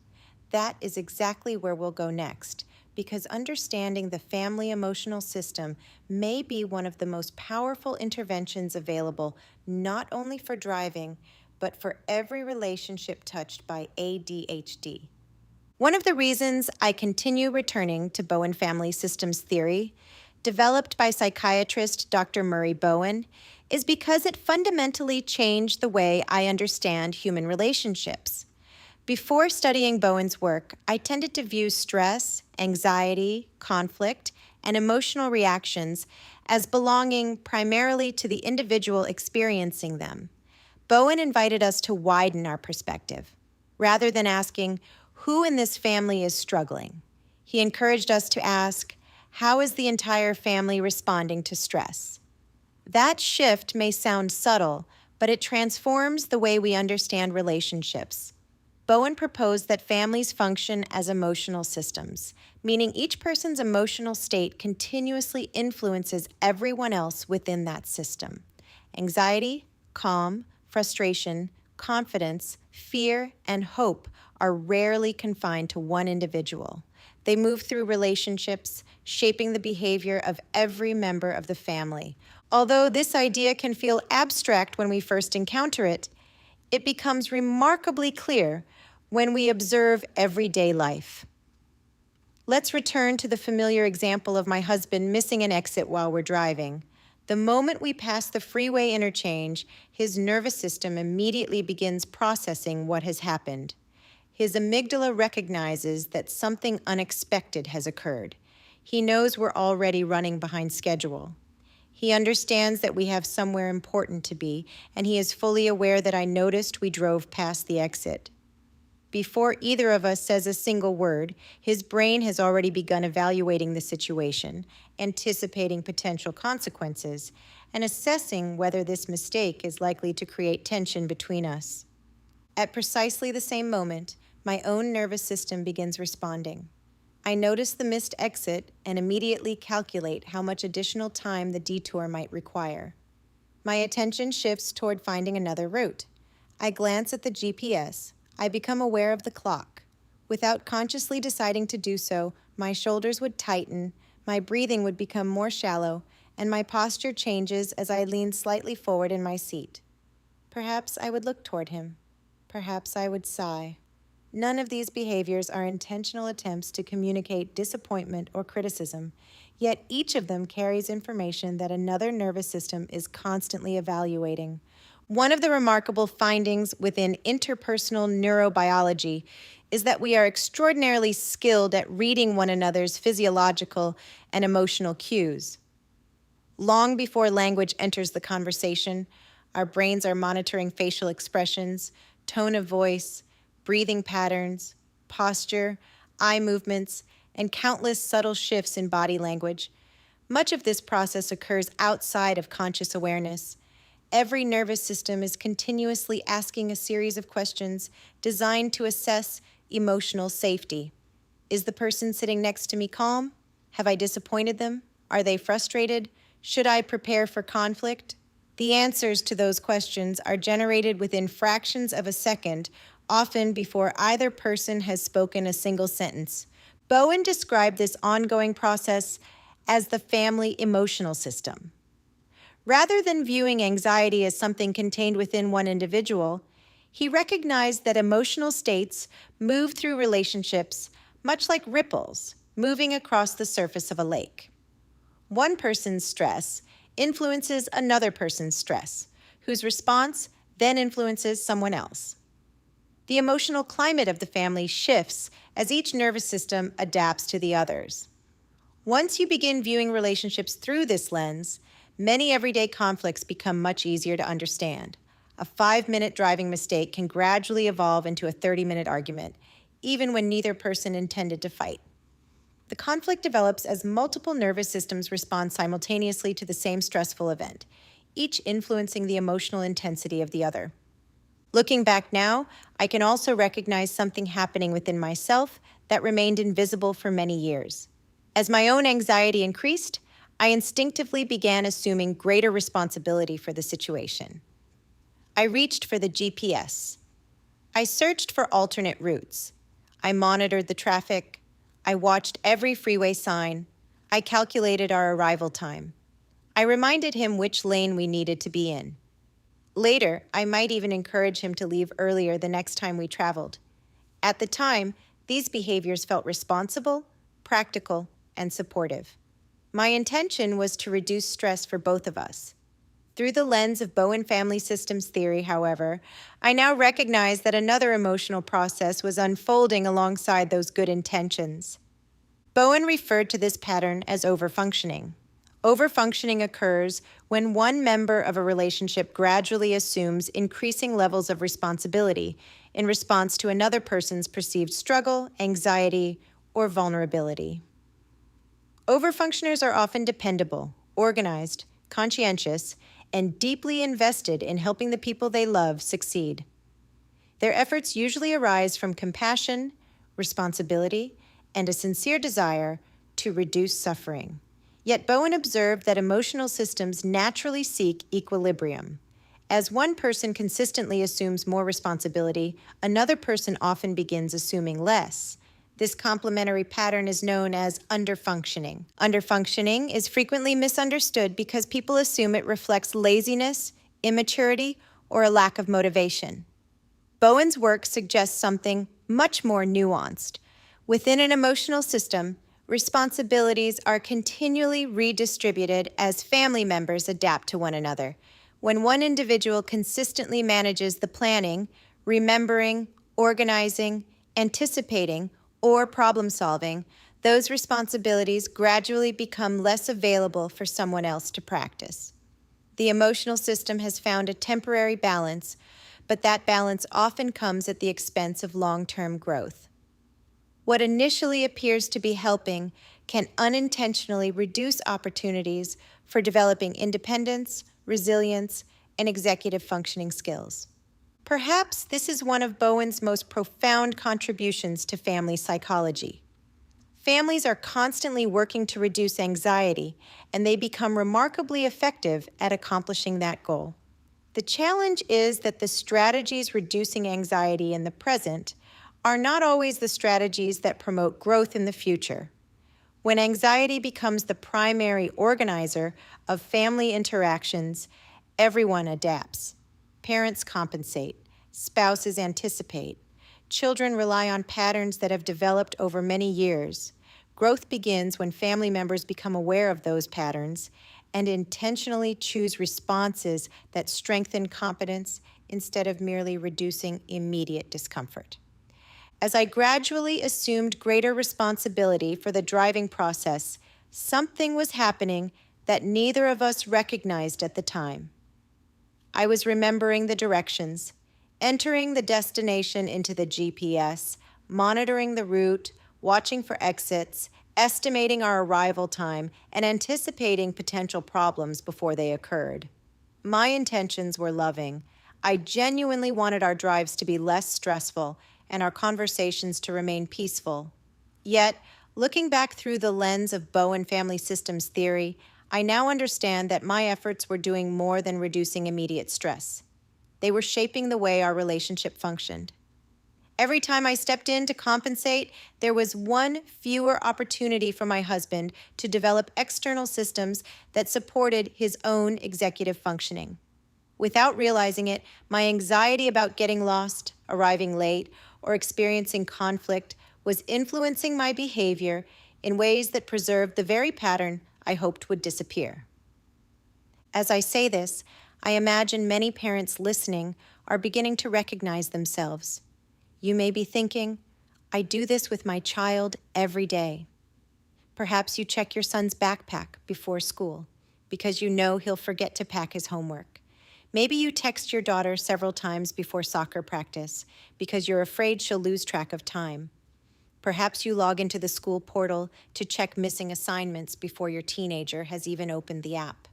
That is exactly where we'll go next, because understanding the family emotional system may be one of the most powerful interventions available, not only for driving, but for every relationship touched by ADHD. One of the reasons I continue returning to Bowen Family Systems Theory, developed by psychiatrist Dr. Murray Bowen, is because it fundamentally changed the way I understand human relationships. Before studying Bowen's work, I tended to view stress, anxiety, conflict, and emotional reactions as belonging primarily to the individual experiencing them. Bowen invited us to widen our perspective. Rather than asking, "Who in this family is struggling?" he encouraged us to ask, "How is the entire family responding to stress?" That shift may sound subtle, but it transforms the way we understand relationships. Bowen proposed that families function as emotional systems, meaning each person's emotional state continuously influences everyone else within that system. Anxiety, calm, frustration, confidence, fear, and hope are rarely confined to one individual. They move through relationships, shaping the behavior of every member of the family. Although this idea can feel abstract when we first encounter it, it becomes remarkably clear when we observe everyday life. Let's return to the familiar example of my husband missing an exit while we're driving. The moment we pass the freeway interchange, his nervous system immediately begins processing what has happened. His amygdala recognizes that something unexpected has occurred. He knows we're already running behind schedule. He understands that we have somewhere important to be, and he is fully aware that I noticed we drove past the exit. Before either of us says a single word, his brain has already begun evaluating the situation, anticipating potential consequences, and assessing whether this mistake is likely to create tension between us. At precisely the same moment, my own nervous system begins responding. I notice the missed exit and immediately calculate how much additional time the detour might require. My attention shifts toward finding another route. I glance at the GPS. I become aware of the clock. Without consciously deciding to do so, my shoulders would tighten, my breathing would become more shallow, and my posture changes as I lean slightly forward in my seat. Perhaps I would look toward him. Perhaps I would sigh. None of these behaviors are intentional attempts to communicate disappointment or criticism, yet each of them carries information that another nervous system is constantly evaluating. One of the remarkable findings within interpersonal neurobiology is that we are extraordinarily skilled at reading one another's physiological and emotional cues. Long before language enters the conversation, our brains are monitoring facial expressions, tone of voice, breathing patterns, posture, eye movements, and countless subtle shifts in body language. Much of this process occurs outside of conscious awareness. Every nervous system is continuously asking a series of questions designed to assess emotional safety. Is the person sitting next to me calm? Have I disappointed them? Are they frustrated? Should I prepare for conflict? The answers to those questions are generated within fractions of a second, often before either person has spoken a single sentence. Bowen described this ongoing process as the family emotional system. Rather than viewing anxiety as something contained within one individual, he recognized that emotional states move through relationships much like ripples moving across the surface of a lake. One person's stress influences another person's stress, whose response then influences someone else. The emotional climate of the family shifts as each nervous system adapts to the others. Once you begin viewing relationships through this lens, many everyday conflicts become much easier to understand. A 5-minute driving mistake can gradually evolve into a 30-minute argument, even when neither person intended to fight. The conflict develops as multiple nervous systems respond simultaneously to the same stressful event, each influencing the emotional intensity of the other. Looking back now, I can also recognize something happening within myself that remained invisible for many years. As my own anxiety increased, I instinctively began assuming greater responsibility for the situation. I reached for the GPS. I searched for alternate routes. I monitored the traffic. I watched every freeway sign. I calculated our arrival time. I reminded him which lane we needed to be in. Later, I might even encourage him to leave earlier the next time we traveled. At the time, these behaviors felt responsible, practical, and supportive. My intention was to reduce stress for both of us. Through the lens of Bowen Family Systems Theory, however, I now recognize that another emotional process was unfolding alongside those good intentions. Bowen referred to this pattern as overfunctioning. Overfunctioning occurs when one member of a relationship gradually assumes increasing levels of responsibility in response to another person's perceived struggle, anxiety, or vulnerability. Overfunctioners are often dependable, organized, conscientious, and deeply invested in helping the people they love succeed. Their efforts usually arise from compassion, responsibility, and a sincere desire to reduce suffering. Yet Bowen observed that emotional systems naturally seek equilibrium. As one person consistently assumes more responsibility, another person often begins assuming less. This complementary pattern is known as underfunctioning. Underfunctioning is frequently misunderstood because people assume it reflects laziness, immaturity, or a lack of motivation. Bowen's work suggests something much more nuanced. Within an emotional system, responsibilities are continually redistributed as family members adapt to one another. When one individual consistently manages the planning, remembering, organizing, anticipating, or problem-solving, those responsibilities gradually become less available for someone else to practice. The emotional system has found a temporary balance, but that balance often comes at the expense of long-term growth. What initially appears to be helping can unintentionally reduce opportunities for developing independence, resilience, and executive functioning skills. Perhaps this is one of Bowen's most profound contributions to family psychology. Families are constantly working to reduce anxiety, and they become remarkably effective at accomplishing that goal. The challenge is that the strategies reducing anxiety in the present are not always the strategies that promote growth in the future. When anxiety becomes the primary organizer of family interactions, everyone adapts. Parents compensate. Spouses anticipate. Children rely on patterns that have developed over many years. Growth begins when family members become aware of those patterns and intentionally choose responses that strengthen competence instead of merely reducing immediate discomfort. As I gradually assumed greater responsibility for the driving process, something was happening that neither of us recognized at the time. I was remembering the directions, entering the destination into the GPS, monitoring the route, watching for exits, estimating our arrival time, and anticipating potential problems before they occurred. My intentions were loving. I genuinely wanted our drives to be less stressful and our conversations to remain peaceful. Yet, looking back through the lens of Bowen Family Systems Theory, I now understand that my efforts were doing more than reducing immediate stress. They were shaping the way our relationship functioned. Every time I stepped in to compensate, there was one fewer opportunity for my husband to develop external systems that supported his own executive functioning. Without realizing it, my anxiety about getting lost, arriving late, or experiencing conflict was influencing my behavior in ways that preserved the very pattern I hoped would disappear. As I say this, I imagine many parents listening are beginning to recognize themselves. You may be thinking, I do this with my child every day. Perhaps you check your son's backpack before school because you know he'll forget to pack his homework. Maybe you text your daughter several times before soccer practice because you're afraid she'll lose track of time. Perhaps you log into the school portal to check missing assignments before your teenager has even opened the app.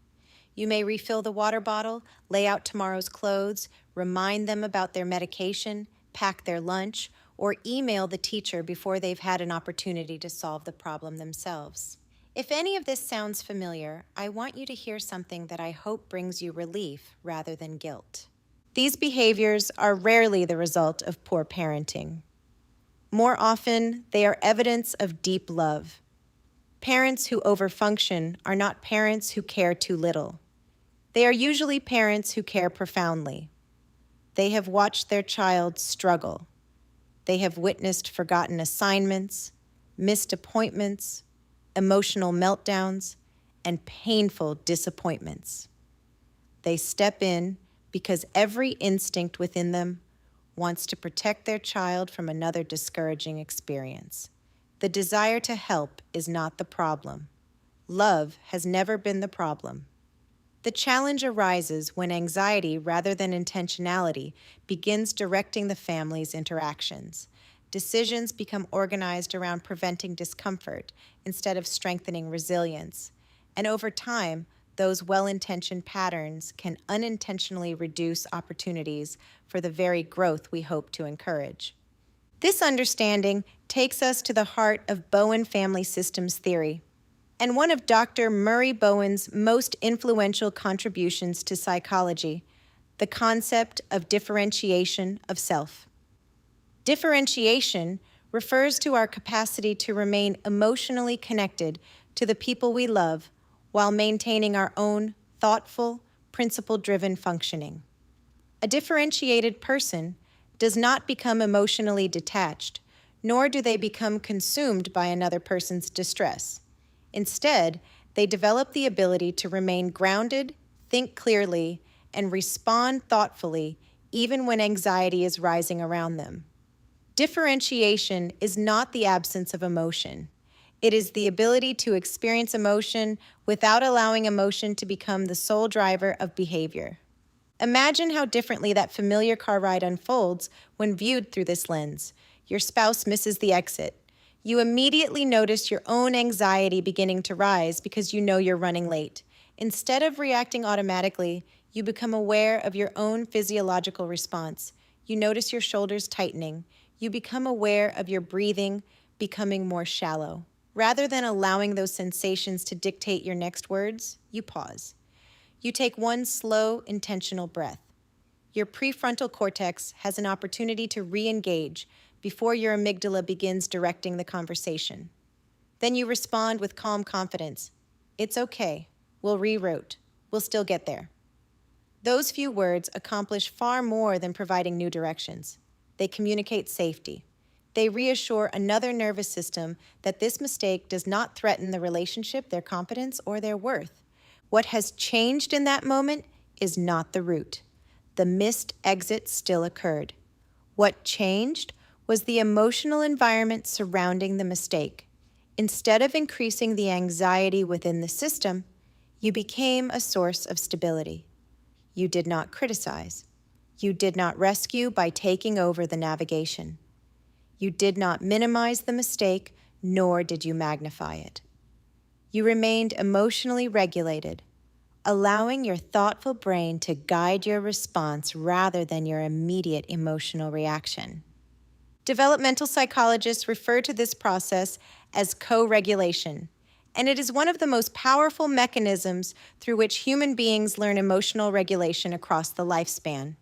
You may refill the water bottle, lay out tomorrow's clothes, remind them about their medication, pack their lunch, or email the teacher before they've had an opportunity to solve the problem themselves. If any of this sounds familiar, I want you to hear something that I hope brings you relief rather than guilt. These behaviors are rarely the result of poor parenting. More often, they are evidence of deep love. Parents who overfunction are not parents who care too little. They are usually parents who care profoundly. They have watched their child struggle. They have witnessed forgotten assignments, missed appointments, emotional meltdowns, and painful disappointments. They step in because every instinct within them wants to protect their child from another discouraging experience. The desire to help is not the problem. Love has never been the problem. The challenge arises when anxiety, rather than intentionality, begins directing the family's interactions. Decisions become organized around preventing discomfort instead of strengthening resilience. And over time, those well-intentioned patterns can unintentionally reduce opportunities for the very growth we hope to encourage. This understanding takes us to the heart of Bowen Family Systems Theory, and one of Dr. Murray Bowen's most influential contributions to psychology, the concept of differentiation of self. Differentiation refers to our capacity to remain emotionally connected to the people we love while maintaining our own thoughtful, principle-driven functioning. A differentiated person does not become emotionally detached, nor do they become consumed by another person's distress. Instead, they develop the ability to remain grounded, think clearly, and respond thoughtfully even when anxiety is rising around them. Differentiation is not the absence of emotion. It is the ability to experience emotion without allowing emotion to become the sole driver of behavior. Imagine how differently that familiar car ride unfolds when viewed through this lens. Your spouse misses the exit. You immediately notice your own anxiety beginning to rise because you know you're running late. Instead of reacting automatically, you become aware of your own physiological response. You notice your shoulders tightening. You become aware of your breathing becoming more shallow. Rather than allowing those sensations to dictate your next words, you pause. You take one slow, intentional breath. Your prefrontal cortex has an opportunity to re-engage before your amygdala begins directing the conversation. Then you respond with calm confidence. It's okay. We'll reroute. We'll still get there. Those few words accomplish far more than providing new directions. They communicate safety. They reassure another nervous system that this mistake does not threaten the relationship, their competence, or their worth. What has changed in that moment is not the root. The missed exit still occurred. What changed was the emotional environment surrounding the mistake. Instead of increasing the anxiety within the system, you became a source of stability. You did not criticize. You did not rescue by taking over the navigation. You did not minimize the mistake, nor did you magnify it. You remained emotionally regulated, allowing your thoughtful brain to guide your response rather than your immediate emotional reaction. Developmental psychologists refer to this process as co-regulation, and it is one of the most powerful mechanisms through which human beings learn emotional regulation across the lifespan.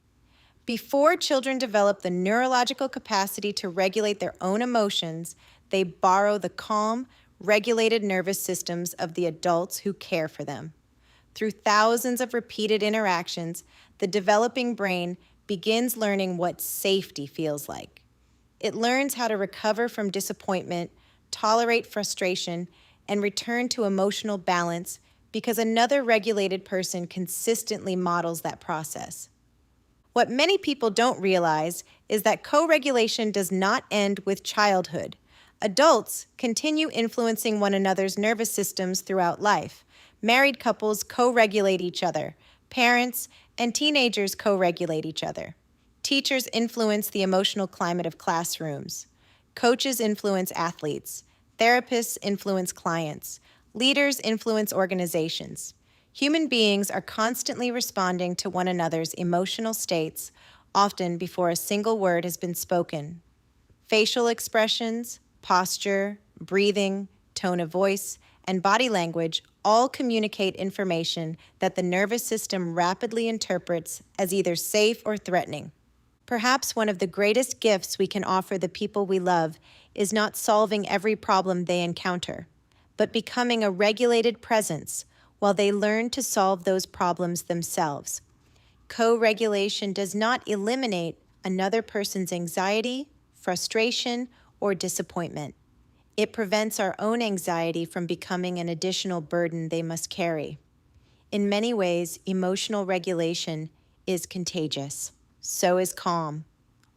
Before children develop the neurological capacity to regulate their own emotions, they borrow the calm, regulated nervous systems of the adults who care for them. Through thousands of repeated interactions, the developing brain begins learning what safety feels like. It learns how to recover from disappointment, tolerate frustration, and return to emotional balance because another regulated person consistently models that process. What many people don't realize is that co-regulation does not end with childhood. Adults continue influencing one another's nervous systems throughout life. Married couples co-regulate each other. Parents and teenagers co-regulate each other. Teachers influence the emotional climate of classrooms. Coaches influence athletes. Therapists influence clients. Leaders influence organizations. Human beings are constantly responding to one another's emotional states, often before a single word has been spoken. Facial expressions, posture, breathing, tone of voice, and body language all communicate information that the nervous system rapidly interprets as either safe or threatening. Perhaps one of the greatest gifts we can offer the people we love is not solving every problem they encounter, but becoming a regulated presence while they learn to solve those problems themselves. Co-regulation does not eliminate another person's anxiety, frustration, or disappointment. It prevents our own anxiety from becoming an additional burden they must carry. In many ways, emotional regulation is contagious. So is calm.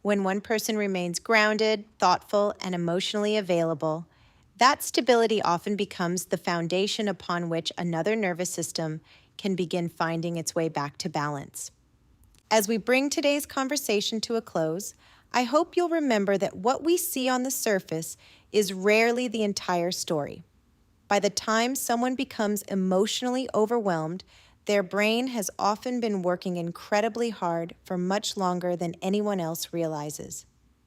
When one person remains grounded, thoughtful, and emotionally available, that stability often becomes the foundation upon which another nervous system can begin finding its way back to balance. As we bring today's conversation to a close, I hope you'll remember that what we see on the surface is rarely the entire story. By the time someone becomes emotionally overwhelmed, their brain has often been working incredibly hard for much longer than anyone else realizes.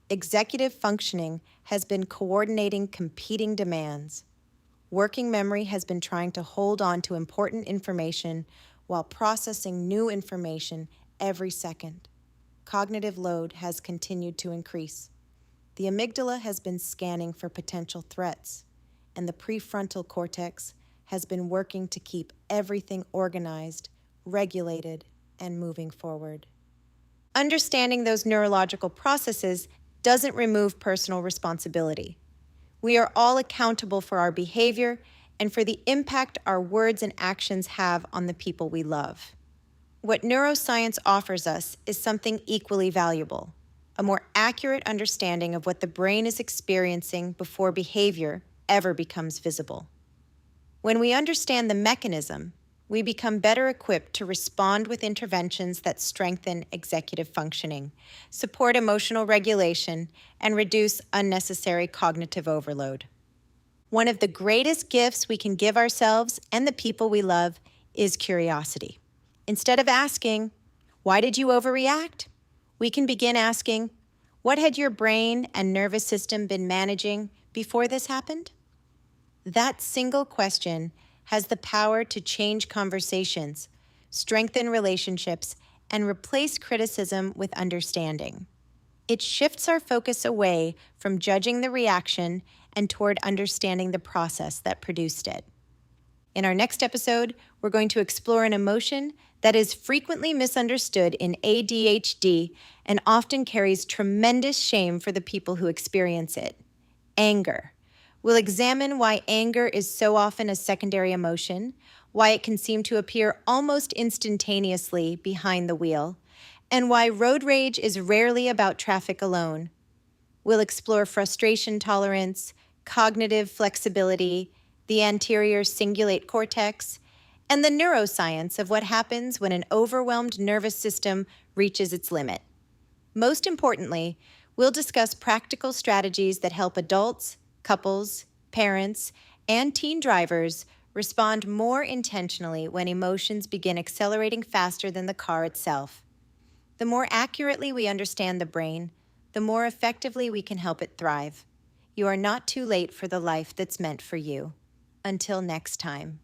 Executive functioning has been coordinating competing demands. Working memory has been trying to hold on to important information while processing new information every second. Cognitive load has continued to increase. The amygdala has been scanning for potential threats, and the prefrontal cortex has been working to keep everything organized, regulated, and moving forward. Understanding those neurological processes doesn't remove personal responsibility. We are all accountable for our behavior and for the impact our words and actions have on the people we love. What neuroscience offers us is something equally valuable, a more accurate understanding of what the brain is experiencing before behavior ever becomes visible. When we understand the mechanism, we become better equipped to respond with interventions that strengthen executive functioning, support emotional regulation, and reduce unnecessary cognitive overload. One of the greatest gifts we can give ourselves and the people we love is curiosity. Instead of asking, "Why did you overreact?" we can begin asking, "What had your brain and nervous system been managing before this happened?" That single question has the power to change conversations, strengthen relationships, and replace criticism with understanding. It shifts our focus away from judging the reaction and toward understanding the process that produced it. In our next episode, we're going to explore an emotion that is frequently misunderstood in ADHD and often carries tremendous shame for the people who experience it: anger. We'll examine why anger is so often a secondary emotion, why it can seem to appear almost instantaneously behind the wheel, and why road rage is rarely about traffic alone. We'll explore frustration tolerance, cognitive flexibility, the anterior cingulate cortex, and the neuroscience of what happens when an overwhelmed nervous system reaches its limit. Most importantly, we'll discuss practical strategies that help adults, couples, parents, and teen drivers respond more intentionally when emotions begin accelerating faster than the car itself. The more accurately we understand the brain, the more effectively we can help it thrive. You are not too late for the life that's meant for you. Until next time.